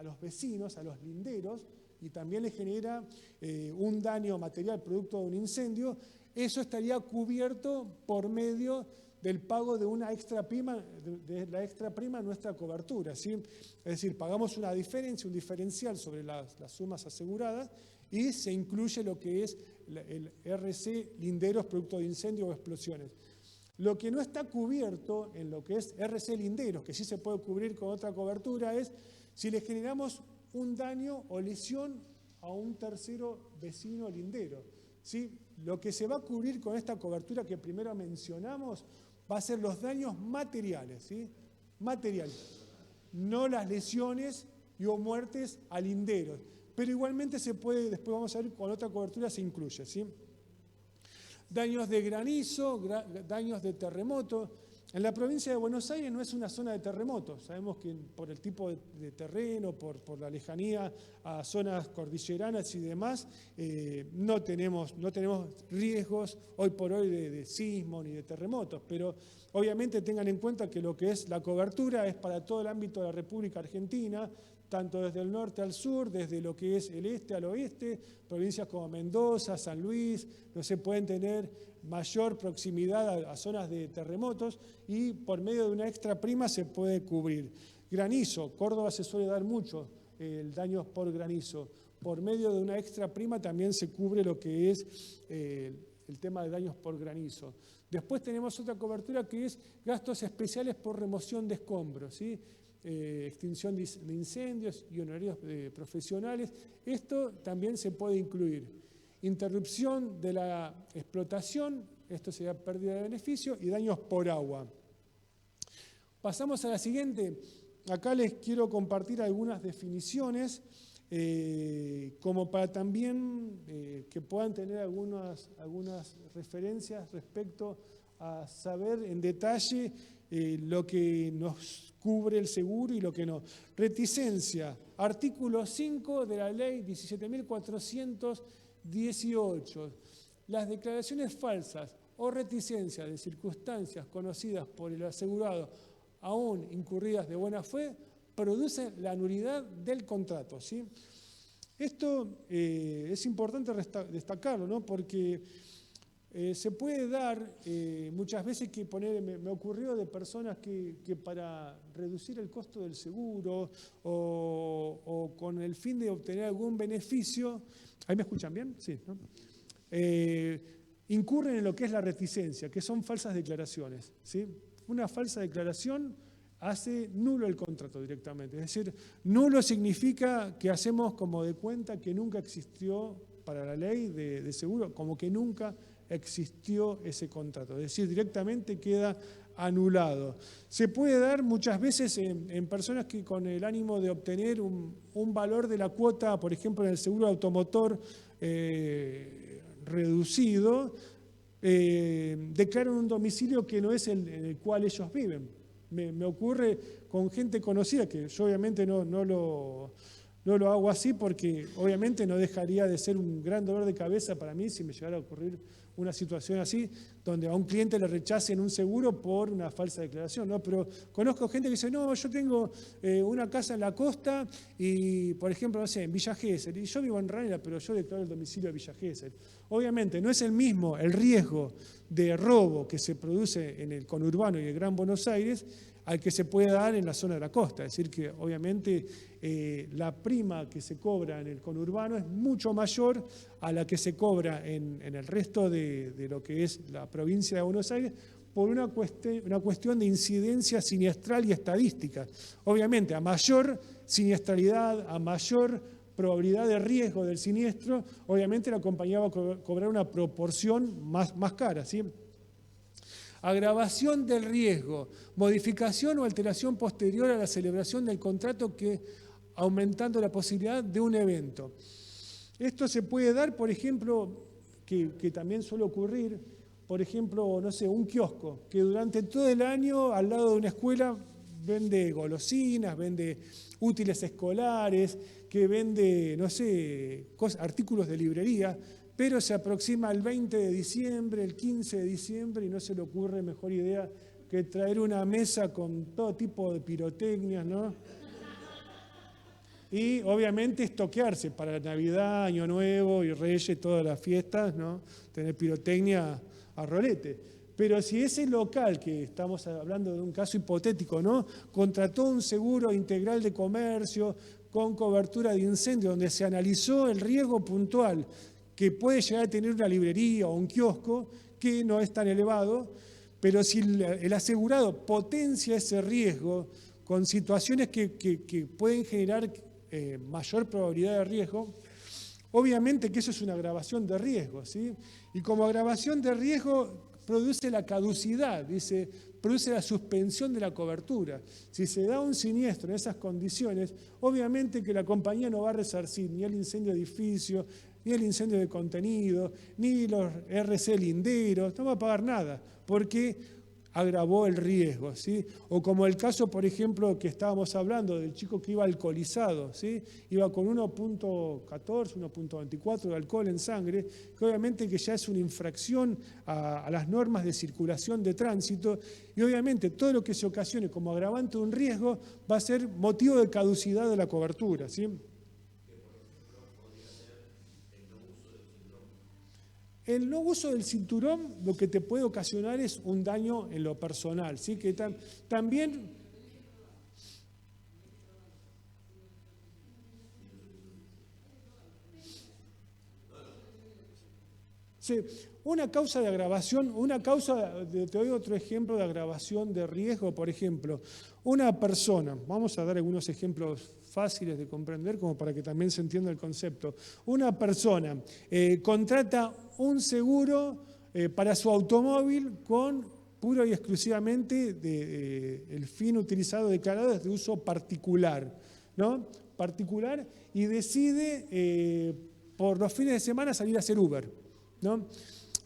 los vecinos, a los linderos, y también le genera un daño material producto de un incendio, eso estaría cubierto por medio del pago de una extra prima, de la extra prima en nuestra cobertura, ¿sí? Es decir, pagamos una diferencia, un diferencial sobre las sumas aseguradas y se incluye lo que es el RC linderos producto de incendio o explosiones. Lo que no está cubierto en lo que es RC linderos, que sí se puede cubrir con otra cobertura, es si le generamos un daño o lesión a un tercero vecino lindero, ¿sí? Lo que se va a cubrir con esta cobertura que primero mencionamos va a ser los daños materiales, ¿sí? Materiales, no las lesiones o muertes a linderos. Pero igualmente se puede, después vamos a ver, con otra cobertura se incluye, ¿sí? Daños de granizo, daños de terremoto. En la provincia de Buenos Aires no es una zona de terremotos. Sabemos que por el tipo de terreno, por la lejanía a zonas cordilleranas y demás, no tenemos riesgos hoy por hoy de sismo ni de terremotos. Pero obviamente tengan en cuenta que lo que es la cobertura es para todo el ámbito de la República Argentina, tanto desde el norte al sur, desde lo que es el este al oeste, provincias como Mendoza, San Luis, no se pueden tener mayor proximidad a zonas de terremotos y por medio de una extra prima se puede cubrir. Granizo, Córdoba se suele dar mucho el daño por granizo. Por medio de una extra prima también se cubre lo que es el tema de daños por granizo. Después tenemos otra cobertura que es gastos especiales por remoción de escombros, ¿sí? Extinción de incendios y honorarios profesionales. Esto también se puede incluir. interrupción de la explotación, esto sería pérdida de beneficio, y daños por agua. Pasamos a la siguiente. Acá les quiero compartir algunas definiciones, como para también que puedan tener algunas referencias respecto a saber en detalle lo que nos cubre el seguro y lo que no. Reticencia, artículo 5 de la ley 17.418. Las declaraciones falsas o reticencias de circunstancias conocidas por el asegurado, aún incurridas de buena fe, producen la nulidad del contrato, ¿sí? Esto es importante destacarlo, ¿no? Porque se puede dar muchas veces que me ocurrió de personas que para reducir el costo del seguro o con el fin de obtener algún beneficio, ¿ahí me escuchan bien? Sí, ¿no? Incurren en lo que es la reticencia, que son falsas declaraciones, ¿sí? Una falsa declaración hace nulo el contrato directamente. Es decir, nulo significa que hacemos como de cuenta que nunca existió para la ley de seguro, como que nunca existió ese contrato. Es decir, directamente queda anulado. Se puede dar muchas veces en personas que con el ánimo de obtener un valor de la cuota, por ejemplo, en el seguro automotor reducido, declaran un domicilio que no es en el cual ellos viven. Me ocurre con gente conocida, que yo obviamente no lo hago así porque obviamente no dejaría de ser un gran dolor de cabeza para mí si me llegara a ocurrir una situación así, donde a un cliente le rechacen un seguro por una falsa declaración, ¿no? Pero conozco gente que dice, no, yo tengo una casa en la costa y, por ejemplo, no sé, en Villa Gesell, y yo vivo en Ranela, pero yo declaro el domicilio de Villa Gesell. Obviamente no es el mismo el riesgo de robo que se produce en el conurbano y el Gran Buenos Aires al que se puede dar en la zona de la costa. Es decir, que obviamente la prima que se cobra en el conurbano es mucho mayor a la que se cobra en el resto de lo que es la provincia de Buenos Aires por una cuestión de incidencia siniestral y estadística. Obviamente, a mayor siniestralidad, a mayor probabilidad de riesgo del siniestro, obviamente la compañía va a cobrar una proporción más cara, ¿sí? Agravación del riesgo, modificación o alteración posterior a la celebración del contrato que aumentando la posibilidad de un evento. Esto se puede dar, por ejemplo, que también suele ocurrir, por ejemplo, no sé, un kiosco que durante todo el año al lado de una escuela vende golosinas, vende útiles escolares, que vende, no sé, artículos de librería, pero se aproxima el 20 de diciembre, el 15 de diciembre, y no se le ocurre mejor idea que traer una mesa con todo tipo de pirotecnias, ¿no? Y obviamente estoquearse para Navidad, Año Nuevo y Reyes, todas las fiestas, ¿no? Tener pirotecnia a rolete. Pero si ese local, que estamos hablando de un caso hipotético, ¿no?, contrató un seguro integral de comercio con cobertura de incendio, donde se analizó el riesgo puntual que puede llegar a tener una librería o un kiosco, que no es tan elevado, pero si el asegurado potencia ese riesgo con situaciones que pueden generar mayor probabilidad de riesgo, obviamente que eso es una agravación de riesgo, ¿sí? Y como agravación de riesgo produce la caducidad, produce la suspensión de la cobertura. Si se da un siniestro en esas condiciones, obviamente que la compañía no va a resarcir ni el incendio de edificio, ni el incendio de contenido, ni los RC linderos, no va a pagar nada, porque agravó el riesgo, ¿sí? O como el caso, por ejemplo, que estábamos hablando del chico que iba alcoholizado, ¿sí? Iba con 1.14, 1.24 de alcohol en sangre, que obviamente que ya es una infracción a las normas de circulación de tránsito, y obviamente todo lo que se ocasione como agravante de un riesgo va a ser motivo de caducidad de la cobertura, ¿sí? El no uso del cinturón lo que te puede ocasionar es un daño en lo personal, ¿sí? Que también... Sí, una causa de agravación, te doy otro ejemplo de agravación de riesgo, por ejemplo, una persona, vamos a dar algunos ejemplos fáciles de comprender como para que también se entienda el concepto. Una persona contrata un seguro para su automóvil con puro y exclusivamente el fin utilizado declarado es de uso particular, ¿no? Particular, y decide por los fines de semana salir a hacer Uber, ¿no?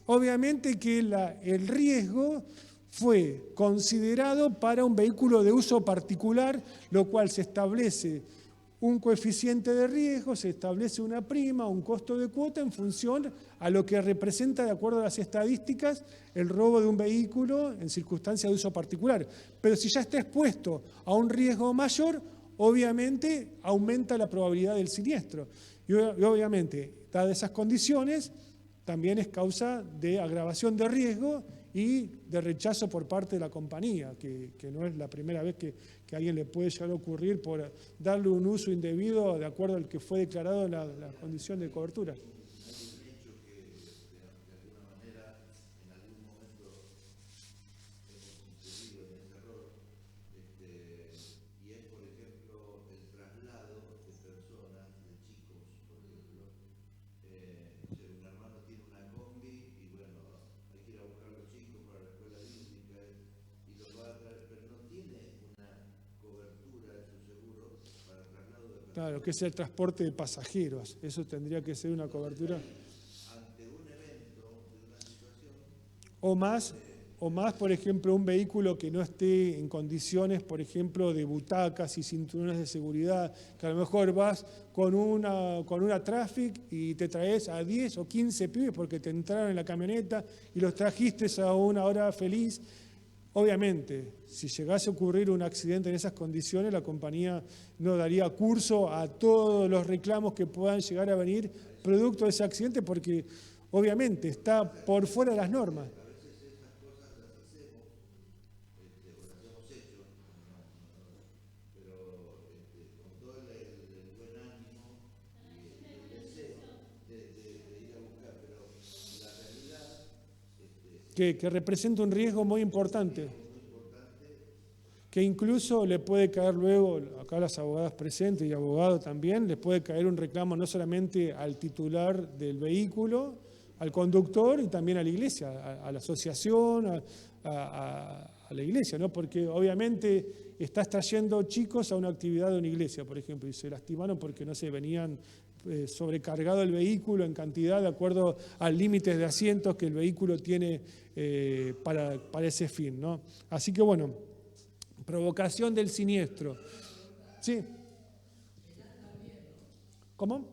Obviamente que el riesgo fue considerado para un vehículo de uso particular, lo cual se establece un coeficiente de riesgo, se establece una prima, un costo de cuota en función a lo que representa, de acuerdo a las estadísticas, el robo de un vehículo en circunstancias de uso particular. Pero si ya está expuesto a un riesgo mayor, obviamente aumenta la probabilidad del siniestro. Y obviamente, dadas esas condiciones, también es causa de agravación de riesgo y de rechazo por parte de la compañía, que no es la primera vez que a alguien le puede llegar a ocurrir por darle un uso indebido de acuerdo al que fue declarado en la condición de cobertura. Claro, que es el transporte de pasajeros. Eso tendría que ser una cobertura. Ante un evento, de una situación. O más, por ejemplo, un vehículo que no esté en condiciones, por ejemplo, de butacas y cinturones de seguridad, que a lo mejor vas con una traffic y te traes a 10 o 15 pibes porque te entraron en la camioneta y los trajiste a una hora feliz. Obviamente, si llegase a ocurrir un accidente en esas condiciones, la compañía no daría curso a todos los reclamos que puedan llegar a venir producto de ese accidente porque obviamente está por fuera de las normas. A veces esas cosas las hacemos, o las hemos hecho, pero con todo el buen ánimo y el deseo de ir a buscar, pero la realidad que representa un riesgo muy importante, que incluso le puede caer luego, acá las abogadas presentes y abogados también, les puede caer un reclamo no solamente al titular del vehículo, al conductor y también a la iglesia, a la asociación, a la iglesia, ¿no? Porque obviamente estás trayendo chicos a una actividad de una iglesia, por ejemplo, y se lastimaron porque, no sé, venían sobrecargado el vehículo en cantidad de acuerdo al límite de asientos que el vehículo tiene para ese fin, ¿no? Así que bueno, provocación del siniestro. Sí. ¿Cómo?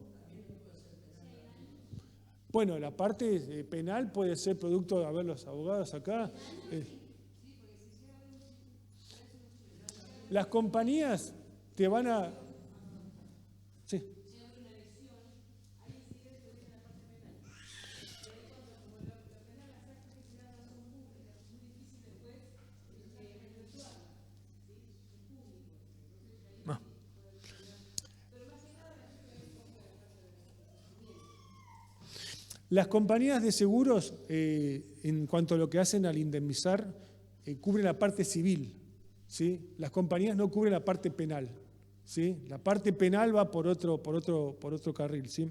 Bueno, la parte penal puede ser producto de haber los abogados acá. Las compañías te van a... Sí. Las compañías de seguros, en cuanto a lo que hacen al indemnizar, cubren la parte civil, ¿sí? Las compañías no cubren la parte penal, ¿sí? La parte penal va por otro carril, ¿sí?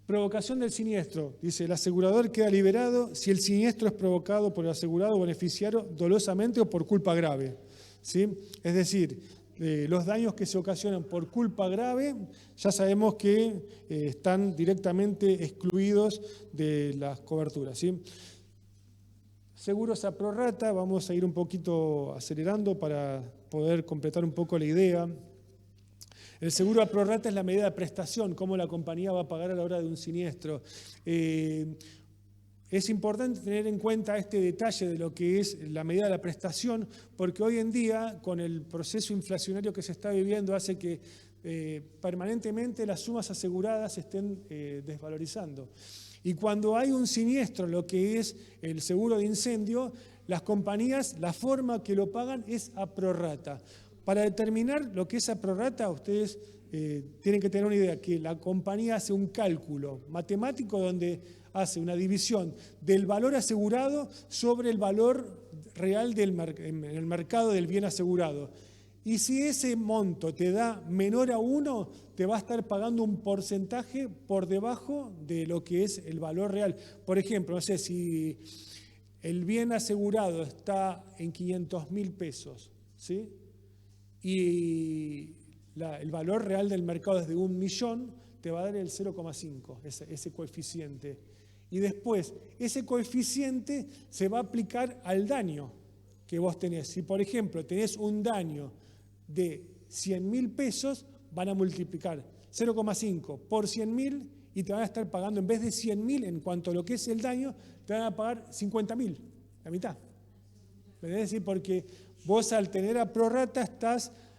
Provocación del siniestro. Dice, el asegurador queda liberado si el siniestro es provocado por el asegurado o beneficiario dolosamente o por culpa grave, ¿sí? Es decir, los daños que se ocasionan por culpa grave, ya sabemos que están directamente excluidos de las coberturas, ¿sí? Seguros a prorrata, vamos a ir un poquito acelerando para poder completar un poco la idea. El seguro a prorrata es la medida de prestación, cómo la compañía va a pagar a la hora de un siniestro. Es importante tener en cuenta este detalle de lo que es la medida de la prestación, porque hoy en día, con el proceso inflacionario que se está viviendo, hace que permanentemente las sumas aseguradas se estén desvalorizando. Y cuando hay un siniestro, lo que es el seguro de incendio, las compañías, la forma que lo pagan es a prorrata. Para determinar lo que es a prorrata, ustedes tienen que tener una idea que la compañía hace un cálculo matemático donde hace una división del valor asegurado sobre el valor real en el mercado del bien asegurado. Y si ese monto te da menor a 1, te va a estar pagando un porcentaje por debajo de lo que es el valor real. Por ejemplo, no sé, si el bien asegurado está en 500.000 pesos, ¿sí? Y el valor real del mercado es de 1.000.000, te va a dar el 0,5, ese coeficiente. Y después, ese coeficiente se va a aplicar al daño que vos tenés. Si, por ejemplo, tenés un daño de 100.000 pesos, van a multiplicar 0,5 por 100.000 y te van a estar pagando, en vez de 100.000 en cuanto a lo que es el daño, te van a pagar 50.000, la mitad. ¿Me entendés? ¿Sí? Porque vos, al tener a prorrata,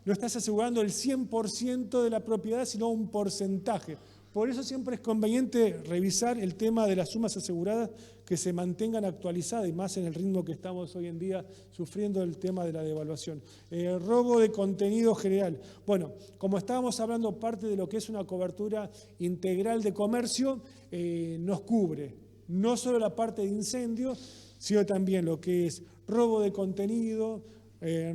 no estás asegurando el 100% de la propiedad, sino un porcentaje. Por eso siempre es conveniente revisar el tema de las sumas aseguradas, que se mantengan actualizadas, y más en el ritmo que estamos hoy en día sufriendo el tema de la devaluación. Robo de contenido general. Bueno, como estábamos hablando, parte de lo que es una cobertura integral de comercio nos cubre no solo la parte de incendio, sino también lo que es robo de contenido,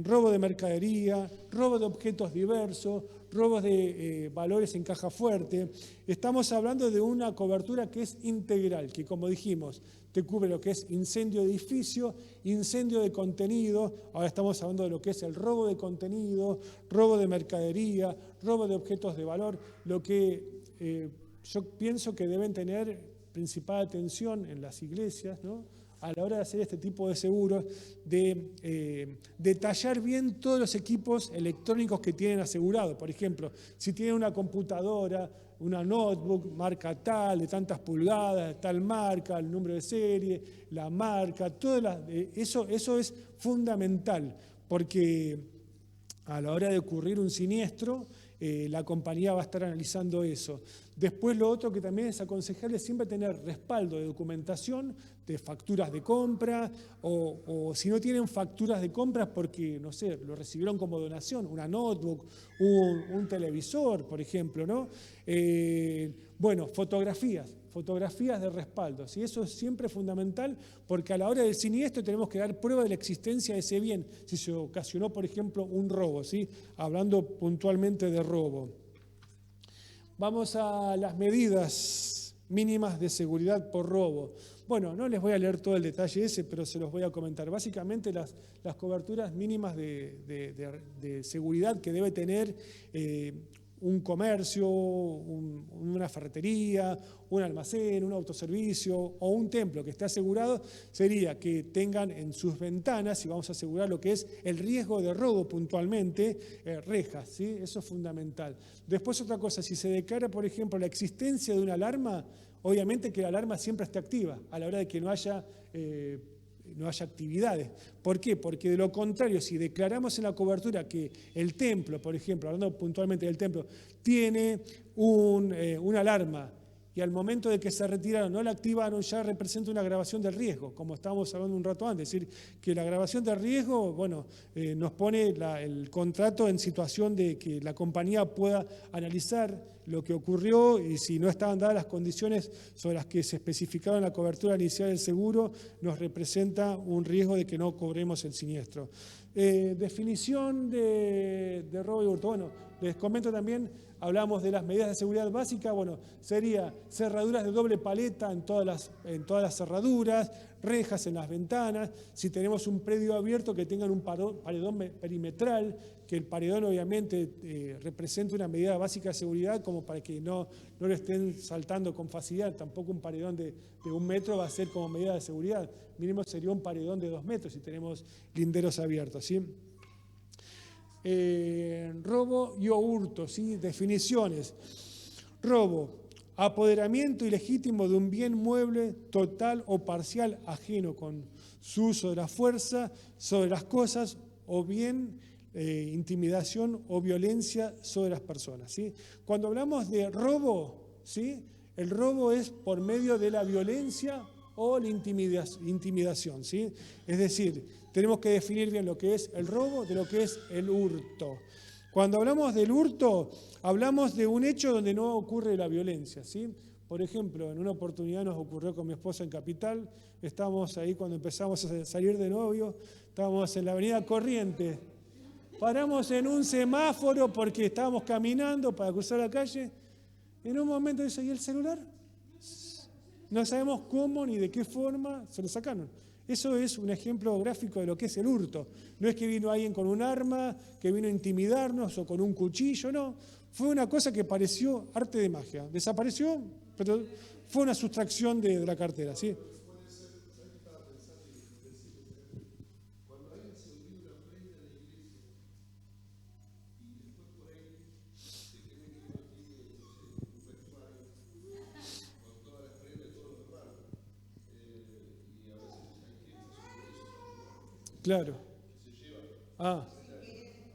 robo de mercadería, robo de objetos diversos, robos de valores en caja fuerte. Estamos hablando de una cobertura que es integral, que, como dijimos, te cubre lo que es incendio de edificio, incendio de contenido. Ahora estamos hablando de lo que es el robo de contenido, robo de mercadería, robo de objetos de valor. Lo que yo pienso que deben tener principal atención en las iglesias, ¿no?, a la hora de hacer este tipo de seguros, de detallar bien todos los equipos electrónicos que tienen asegurado. Por ejemplo, si tienen una computadora, una notebook, marca tal, de tantas pulgadas, de tal marca, el número de serie, la marca, eso es fundamental, porque a la hora de ocurrir un siniestro, la compañía va a estar analizando eso. Después, lo otro que también es aconsejable es siempre tener respaldo de documentación, de facturas de compra, o si no tienen facturas de compra porque, no sé, lo recibieron como donación, una notebook, un televisor, por ejemplo, ¿no? Bueno, fotografías de respaldo, ¿sí? Eso es siempre fundamental, porque a la hora del siniestro tenemos que dar prueba de la existencia de ese bien, si se ocasionó, por ejemplo, un robo, ¿sí? Hablando puntualmente de robo. Vamos a las medidas mínimas de seguridad por robo. Bueno, no les voy a leer todo el detalle ese, pero se los voy a comentar. Básicamente las coberturas mínimas de seguridad que debe tener un comercio, una ferretería, un almacén, un autoservicio o un templo que esté asegurado, sería que tengan en sus ventanas, y vamos a asegurar lo que es el riesgo de robo puntualmente, rejas, ¿sí? Eso es fundamental. Después, otra cosa, si se declara, por ejemplo, la existencia de una alarma, obviamente que la alarma siempre esté activa a la hora de que no haya actividades. ¿Por qué? Porque de lo contrario, si declaramos en la cobertura que el templo, por ejemplo, hablando puntualmente del templo, tiene una alarma y al momento de que se retiraron no la activaron, ya representa una agravación del riesgo, como estábamos hablando un rato antes. Es decir, que la agravación del riesgo, bueno, nos pone el contrato en situación de que la compañía pueda analizar lo que ocurrió, y si no estaban dadas las condiciones sobre las que se especificaron en la cobertura inicial del seguro, nos representa un riesgo de que no cobremos el siniestro. Definición de robo y hurto. Bueno, les comento también, hablamos de las medidas de seguridad básicas. Bueno, sería cerraduras de doble paleta en todas las cerraduras, rejas en las ventanas. Si tenemos un predio abierto, que tengan un paredón perimetral, que el paredón obviamente represente una medida básica de seguridad, como para que no lo estén saltando con facilidad. Tampoco un paredón de 1 metro va a ser como medida de seguridad. Mínimo sería un paredón de 2 metros si tenemos linderos abiertos, ¿sí? Robo y hurto, ¿sí? Definiciones. Robo: apoderamiento ilegítimo de un bien mueble total o parcial ajeno con su uso de la fuerza sobre las cosas, o bien intimidación o violencia sobre las personas, ¿sí? Cuando hablamos de robo, ¿sí?, el robo es por medio de la violencia o la intimidación, ¿sí? Es decir, tenemos que definir bien lo que es el robo de lo que es el hurto. Cuando hablamos del hurto, hablamos de un hecho donde no ocurre la violencia, ¿sí? Por ejemplo, en una oportunidad nos ocurrió con mi esposa en Capital, estábamos ahí cuando empezamos a salir de novio, estábamos en la avenida Corrientes, paramos en un semáforo porque estábamos caminando para cruzar la calle, en un momento dice, ¿y el celular? No sabemos cómo ni de qué forma se lo sacaron. Eso es un ejemplo gráfico de lo que es el hurto. No es que vino alguien con un arma, que vino a intimidarnos o con un cuchillo, no. Fue una cosa que pareció arte de magia. Desapareció, pero fue una sustracción de la cartera, ¿sí? Claro. Ah,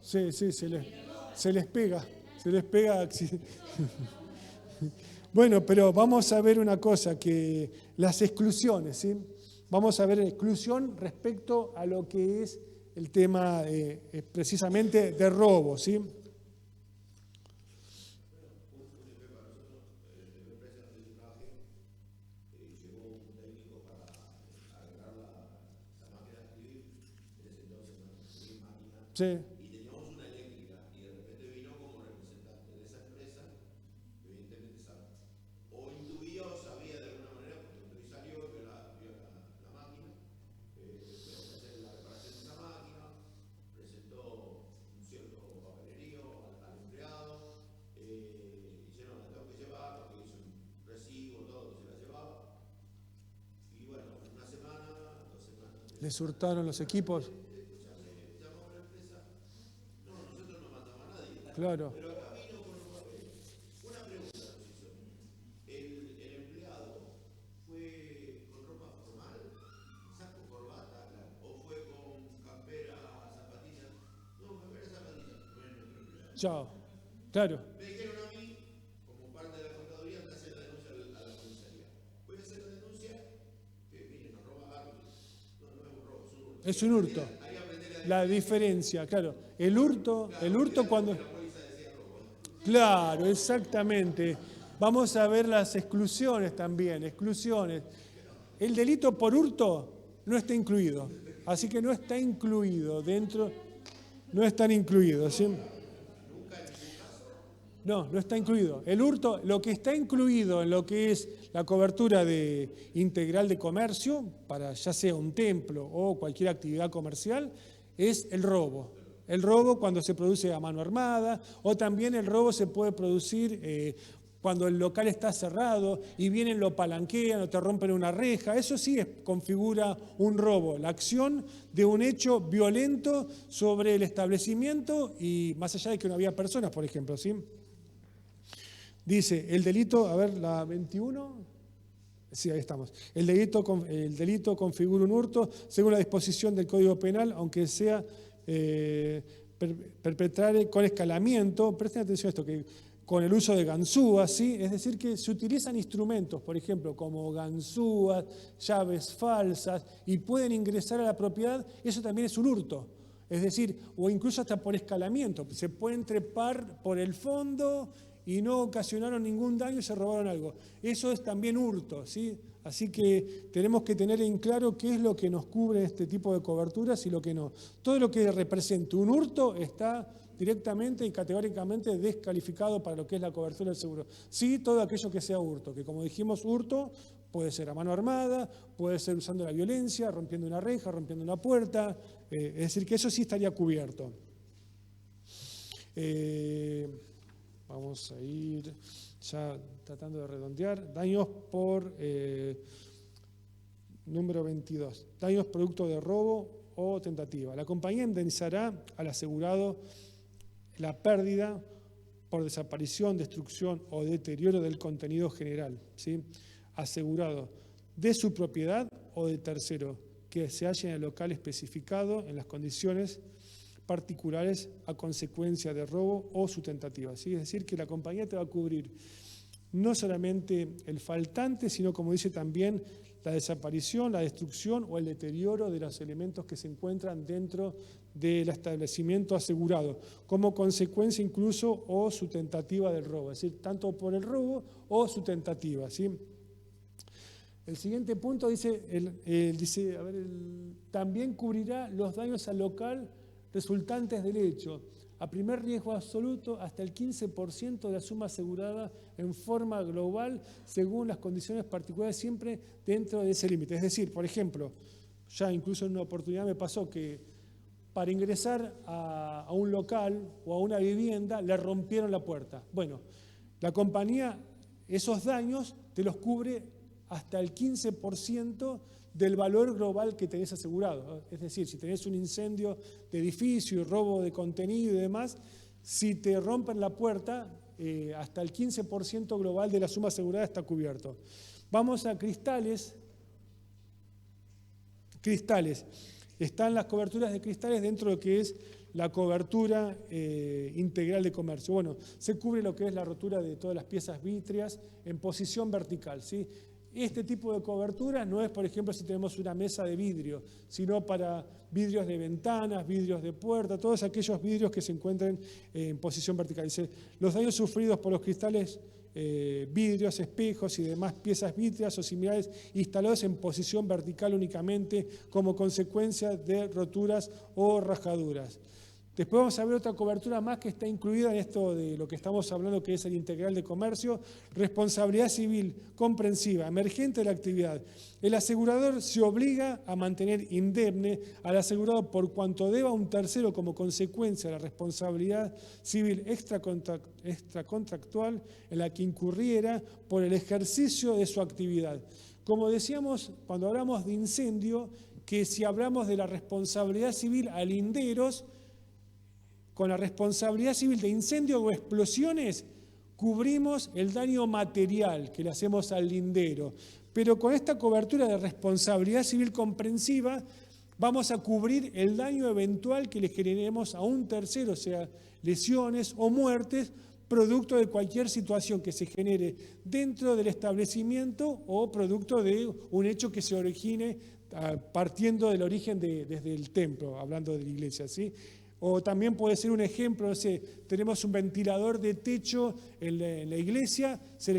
sí, se les pega. Bueno, pero vamos a ver una cosa, que las exclusiones, ¿sí? Vamos a ver exclusión respecto a lo que es el tema precisamente de robo, ¿sí? Sí, Y teníamos una eléctrica y de repente vino como representante de esa empresa, evidentemente sabe, o intuía o sabía de alguna manera, porque entró y salió, vio la máquina, fue a hacer la reparación de esa máquina, presentó un cierto papelerío al empleado, dijeron, la tengo que llevar, porque hizo un recibo, todo, se la llevaba, y bueno, en una semana, 2 semanas, les hurtaron los equipos. Claro. pero acá vino con los papeles. Una pregunta nos hizo. ¿El empleado fue con ropa formal, saco, corbata, o fue con campera, zapatillas? No, campera, zapatillas. No es nuestro empleado. Chao. Claro. Me dijeron a mí, como parte de la contaduría, de hacer la denuncia a la comisaría. Voy a hacer la denuncia, que miren, nos robaron. No, no es un robo, es un hurto. Es un hurto. Ahí aprendí La diferencia, claro. El hurto cuando... Claro, exactamente. Vamos a ver las exclusiones también, exclusiones. El delito por hurto no está incluido, así que no está incluido dentro, no están incluidos, ¿sí? No está incluido. El hurto, lo que está incluido en lo que es la cobertura integral de comercio, para ya sea un templo o cualquier actividad comercial, es el robo. El robo cuando se produce a mano armada, o también el robo se puede producir cuando el local está cerrado y vienen, lo palanquean o te rompen una reja. Eso sí configura un robo, la acción de un hecho violento sobre el establecimiento y más allá de que no había personas, por ejemplo, ¿sí? Dice, el delito, a ver, la 21... Sí, ahí estamos. El delito configura un hurto según la disposición del Código Penal, aunque sea perpetrar con escalamiento, presten atención a esto, que con el uso de ganzúas, ¿sí? Es decir, que se utilizan instrumentos, por ejemplo, como ganzúas, llaves falsas, y pueden ingresar a la propiedad, eso también es un hurto. Es decir, o incluso hasta por escalamiento, se pueden trepar por el fondo y no ocasionaron ningún daño y se robaron algo. Eso es también hurto, ¿sí? Así que tenemos que tener en claro qué es lo que nos cubre este tipo de coberturas y lo que no. Todo lo que represente un hurto está directamente y categóricamente descalificado para lo que es la cobertura del seguro. Sí, todo aquello que sea hurto, que como dijimos, hurto puede ser a mano armada, puede ser usando la violencia, rompiendo una reja, rompiendo una puerta, es decir, que eso sí estaría cubierto. Vamos a ir ya tratando de redondear. Daños por número 22. Daños producto de robo o tentativa. La compañía indemnizará al asegurado la pérdida por desaparición, destrucción o deterioro del contenido general, ¿sí? Asegurado de su propiedad o de tercero que se halle en el local especificado en las condiciones particulares a consecuencia de robo o su tentativa, ¿sí? Es decir, que la compañía te va a cubrir no solamente el faltante, sino, como dice también, la desaparición, la destrucción o el deterioro de los elementos que se encuentran dentro del establecimiento asegurado, como consecuencia incluso o su tentativa del robo, es decir, tanto por el robo o su tentativa, ¿sí? El siguiente punto dice, también cubrirá los daños al local resultantes del hecho, a primer riesgo absoluto hasta el 15% de la suma asegurada en forma global según las condiciones particulares, siempre dentro de ese límite. Es decir, por ejemplo, ya incluso en una oportunidad me pasó que para ingresar a un local o a una vivienda le rompieron la puerta. Bueno, la compañía esos daños te los cubre hasta el 15% del valor global que tenés asegurado. Es decir, si tenés un incendio de edificio y robo de contenido y demás, si te rompen la puerta, hasta el 15% global de la suma asegurada está cubierto. Vamos a cristales. Cristales. Están las coberturas de cristales dentro de lo que es la cobertura integral de comercio. Bueno, se cubre lo que es la rotura de todas las piezas vítreas en posición vertical, ¿sí? Este tipo de cobertura no es, por ejemplo, si tenemos una mesa de vidrio, sino para vidrios de ventanas, vidrios de puerta, todos aquellos vidrios que se encuentren en posición vertical. Dice, los daños sufridos por los cristales, vidrios, espejos y demás piezas vítreas o similares instalados en posición vertical únicamente como consecuencia de roturas o rajaduras. Después vamos a ver otra cobertura más que está incluida en esto de lo que estamos hablando, que es el integral de comercio, responsabilidad civil comprensiva, emergente de la actividad. El asegurador se obliga a mantener indemne al asegurado por cuanto deba a un tercero como consecuencia de la responsabilidad civil extracontractual en la que incurriera por el ejercicio de su actividad. Como decíamos cuando hablamos de incendio, que si hablamos de la responsabilidad civil a linderos, con la responsabilidad civil de incendio o explosiones, cubrimos el daño material que le hacemos al lindero. Pero con esta cobertura de responsabilidad civil comprensiva, vamos a cubrir el daño eventual que le generemos a un tercero, o sea, lesiones o muertes, producto de cualquier situación que se genere dentro del establecimiento o producto de un hecho que se origine partiendo del origen desde el templo, hablando de la iglesia, ¿sí? O también puede ser un ejemplo, no sé, tenemos un ventilador de techo en la iglesia, se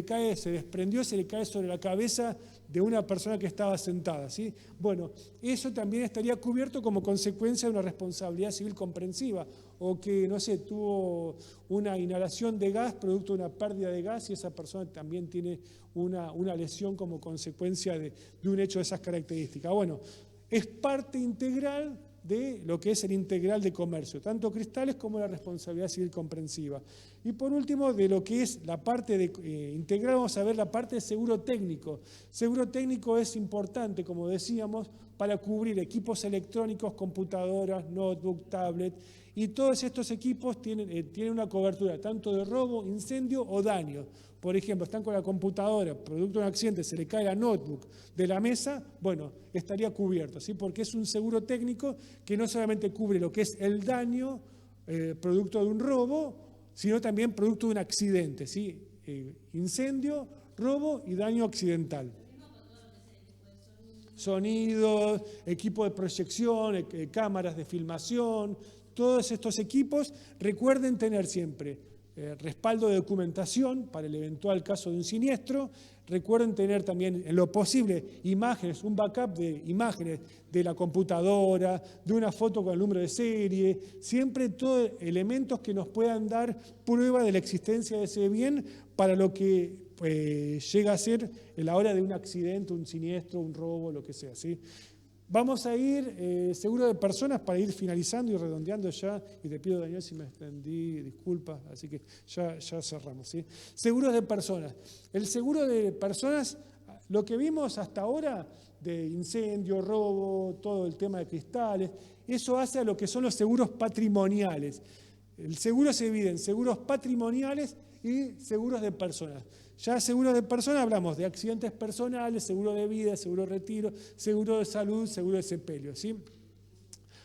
desprendió, se le cae sobre la cabeza de una persona que estaba sentada, ¿sí? Bueno, eso también estaría cubierto como consecuencia de una responsabilidad civil comprensiva, o que, no sé, tuvo una inhalación de gas producto de una pérdida de gas y esa persona también tiene una lesión como consecuencia de un hecho de esas características. Bueno, es parte integral de lo que es el integral de comercio, tanto cristales como la responsabilidad civil comprensiva. Y por último, de lo que es la parte integral, vamos a ver la parte de seguro técnico. Seguro técnico es importante, como decíamos, para cubrir equipos electrónicos, computadoras, notebook, tablet, y todos estos equipos tienen una cobertura tanto de robo, incendio o daño. Por ejemplo, están con la computadora, producto de un accidente, se le cae la notebook de la mesa, bueno, estaría cubierto, ¿sí? Porque es un seguro técnico que no solamente cubre lo que es el daño producto de un robo, sino también producto de un accidente, ¿sí? Incendio, robo y daño accidental. Sonidos, equipo de proyección, cámaras de filmación, todos estos equipos, recuerden tener siempre respaldo de documentación para el eventual caso de un siniestro. Recuerden tener también, en lo posible, imágenes, un backup de imágenes de la computadora, de una foto con el número de serie, siempre todos elementos que nos puedan dar prueba de la existencia de ese bien para lo que llega a ser en la hora de un accidente, un siniestro, un robo, lo que sea, ¿sí? Vamos a ir, seguro de personas, para ir finalizando y redondeando ya, y te pido, Daniel, si me extendí, disculpa, así que ya cerramos, ¿sí? Seguros de personas. El seguro de personas, lo que vimos hasta ahora, de incendio, robo, todo el tema de cristales, eso hace a lo que son los seguros patrimoniales. El seguro se divide en seguros patrimoniales y seguros de personas. Ya seguros de personas hablamos de accidentes personales, seguro de vida, seguro de retiro, seguro de salud, seguro de sepelio, ¿sí?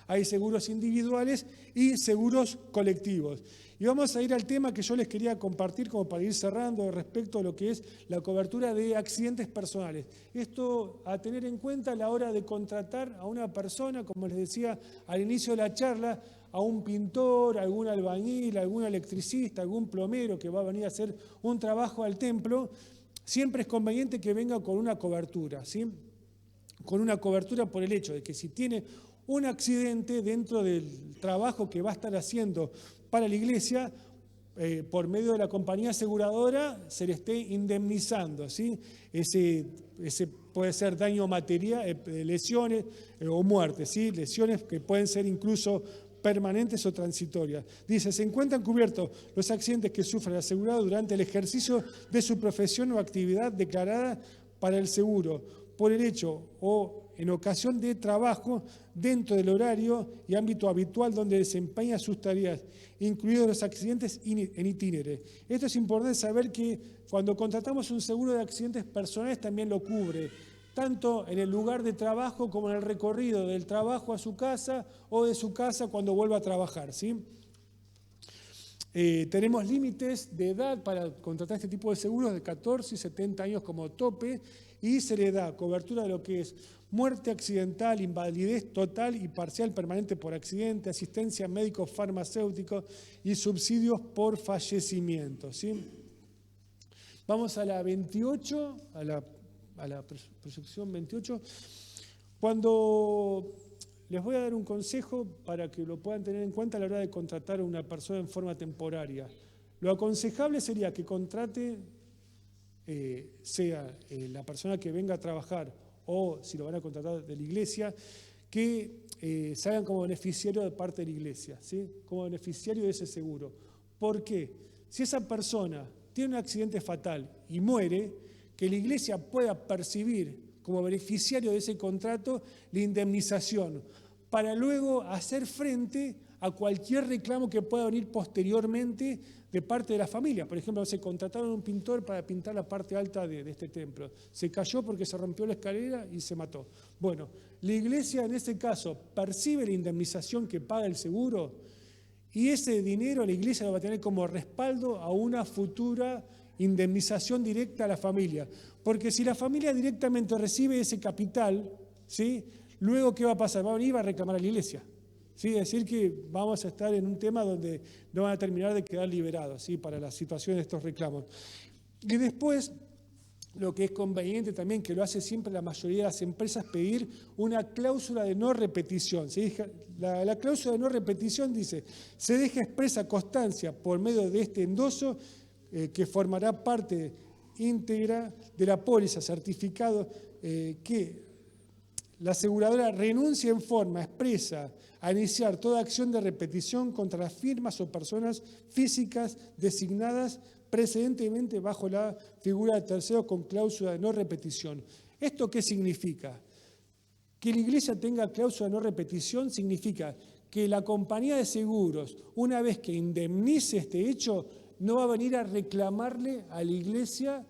Hay seguros individuales y seguros colectivos. Y vamos a ir al tema que yo les quería compartir como para ir cerrando respecto a lo que es la cobertura de accidentes personales. Esto a tener en cuenta a la hora de contratar a una persona, como les decía al inicio de la charla, a un pintor, algún albañil, algún electricista, algún plomero que va a venir a hacer un trabajo al templo. Siempre es conveniente que venga con una cobertura, ¿sí? Con una cobertura por el hecho de que si tiene un accidente dentro del trabajo que va a estar haciendo para la iglesia, por medio de la compañía aseguradora se le esté indemnizando, ¿sí? Ese puede ser daño material, lesiones o muerte, ¿sí? Lesiones que pueden ser incluso permanentes o transitorias. Dice, se encuentran cubiertos los accidentes que sufre el asegurado durante el ejercicio de su profesión o actividad declarada para el seguro, por el hecho o en ocasión de trabajo dentro del horario y ámbito habitual donde desempeña sus tareas, incluidos los accidentes en itinere. Esto es importante saber que cuando contratamos un seguro de accidentes personales también lo cubre, tanto en el lugar de trabajo como en el recorrido del trabajo a su casa o de su casa cuando vuelva a trabajar, ¿sí? Tenemos límites de edad para contratar este tipo de seguros de 14 y 70 años como tope y se le da cobertura de lo que es muerte accidental, invalidez total y parcial permanente por accidente, asistencia médico-farmacéutico y subsidios por fallecimiento, ¿sí? Vamos a la 28, a la proyección 28. Cuando les voy a dar un consejo para que lo puedan tener en cuenta a la hora de contratar a una persona en forma temporaria. Lo aconsejable sería que contrate, sea la persona que venga a trabajar o si lo van a contratar de la iglesia, que se hagan como beneficiario de parte de la iglesia, ¿sí? Como beneficiario de ese seguro. ¿Por qué? Si esa persona tiene un accidente fatal y muere, que la iglesia pueda percibir como beneficiario de ese contrato la indemnización, para luego hacer frente a cualquier reclamo que pueda venir posteriormente de parte de la familia. Por ejemplo, se contrataron a un pintor para pintar la parte alta de este templo. Se cayó porque se rompió la escalera y se mató. Bueno, la iglesia en ese caso percibe la indemnización que paga el seguro y ese dinero la iglesia lo va a tener como respaldo a una futura indemnización directa a la familia. Porque si la familia directamente recibe ese capital, ¿sí? Luego, ¿qué va a pasar? Va a venir y va a reclamar a la iglesia. ¿Sí? Es decir, que vamos a estar en un tema donde no van a terminar de quedar liberados, ¿sí? Para la situación de estos reclamos. Y después, lo que es conveniente también, que lo hace siempre la mayoría de las empresas, pedir una cláusula de no repetición. ¿Sí? La cláusula de no repetición dice, se deja expresa constancia por medio de este endoso que formará parte íntegra de la póliza, certificado que la aseguradora renuncia en forma expresa a iniciar toda acción de repetición contra las firmas o personas físicas designadas precedentemente bajo la figura de tercero con cláusula de no repetición. ¿Esto qué significa? Que la iglesia tenga cláusula de no repetición significa que la compañía de seguros, una vez que indemnice este hecho, no va a venir a reclamarle a la iglesia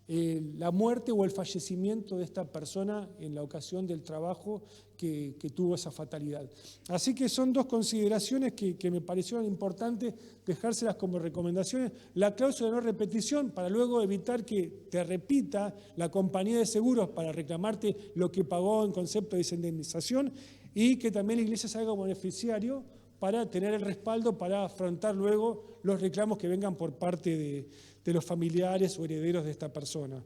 la muerte o el fallecimiento de esta persona en la ocasión del trabajo que tuvo esa fatalidad. Así que son dos consideraciones que me parecieron importantes dejárselas como recomendaciones. La cláusula de no repetición para luego evitar que te repita la compañía de seguros para reclamarte lo que pagó en concepto de indemnización y que también la iglesia salga como beneficiario para tener el respaldo para afrontar luego los reclamos que vengan por parte de los familiares o herederos de esta persona.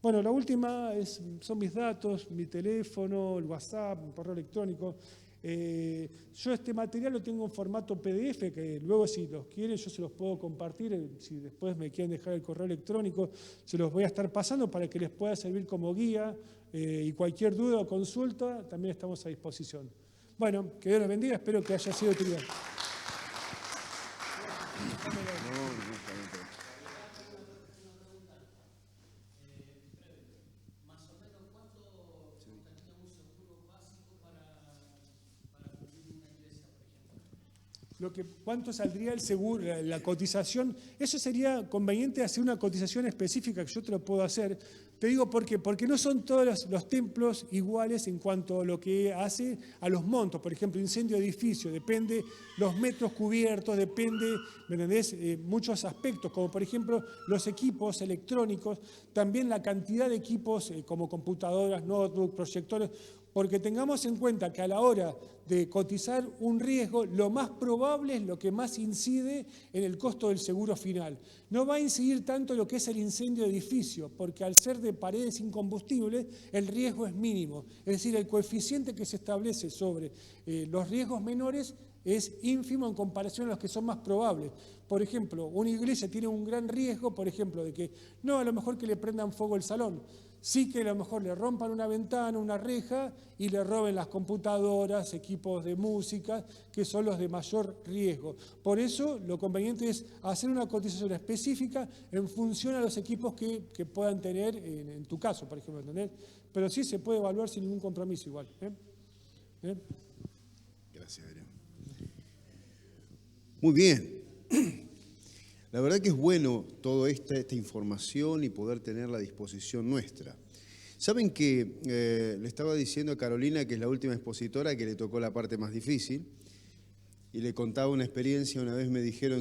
Bueno, la última son mis datos, mi teléfono, el WhatsApp, mi correo electrónico. Yo este material lo tengo en formato PDF, que luego si los quieren yo se los puedo compartir, si después me quieren dejar el correo electrónico, se los voy a estar pasando para que les pueda servir como guía y cualquier duda o consulta también estamos a disposición. Bueno, que Dios los bendiga, espero que haya sido de utilidad. cuánto saldría el seguro, la cotización. Eso sería conveniente hacer una cotización específica, que yo te lo puedo hacer. Te digo por qué, porque no son todos los templos iguales en cuanto a lo que hace a los montos. Por ejemplo, incendio de edificio, depende los metros cubiertos, depende, ¿me entendés? Muchos aspectos, como por ejemplo los equipos electrónicos, también la cantidad de equipos como computadoras, notebook, proyectores, porque tengamos en cuenta que a la hora de cotizar un riesgo, lo más probable es lo que más incide en el costo del seguro final. No va a incidir tanto lo que es el incendio de edificio, porque al ser de paredes incombustibles, el riesgo es mínimo. Es decir, el coeficiente que se establece sobre los riesgos menores es ínfimo en comparación a los que son más probables. Por ejemplo, una iglesia tiene un gran riesgo, por ejemplo, de que no, a lo mejor que le prendan fuego el salón, sí que a lo mejor le rompan una ventana, una reja y le roben las computadoras, equipos de música, que son los de mayor riesgo. Por eso lo conveniente es hacer una cotización específica en función a los equipos que puedan tener en tu caso, por ejemplo, ¿entendés? Pero sí se puede evaluar sin ningún compromiso igual. Gracias, Adrián. Muy bien. La verdad que es bueno toda esta información y poder tenerla a disposición nuestra. Saben que le estaba diciendo a Carolina, que es la última expositora, que le tocó la parte más difícil, y le contaba una experiencia. Una vez me dijeron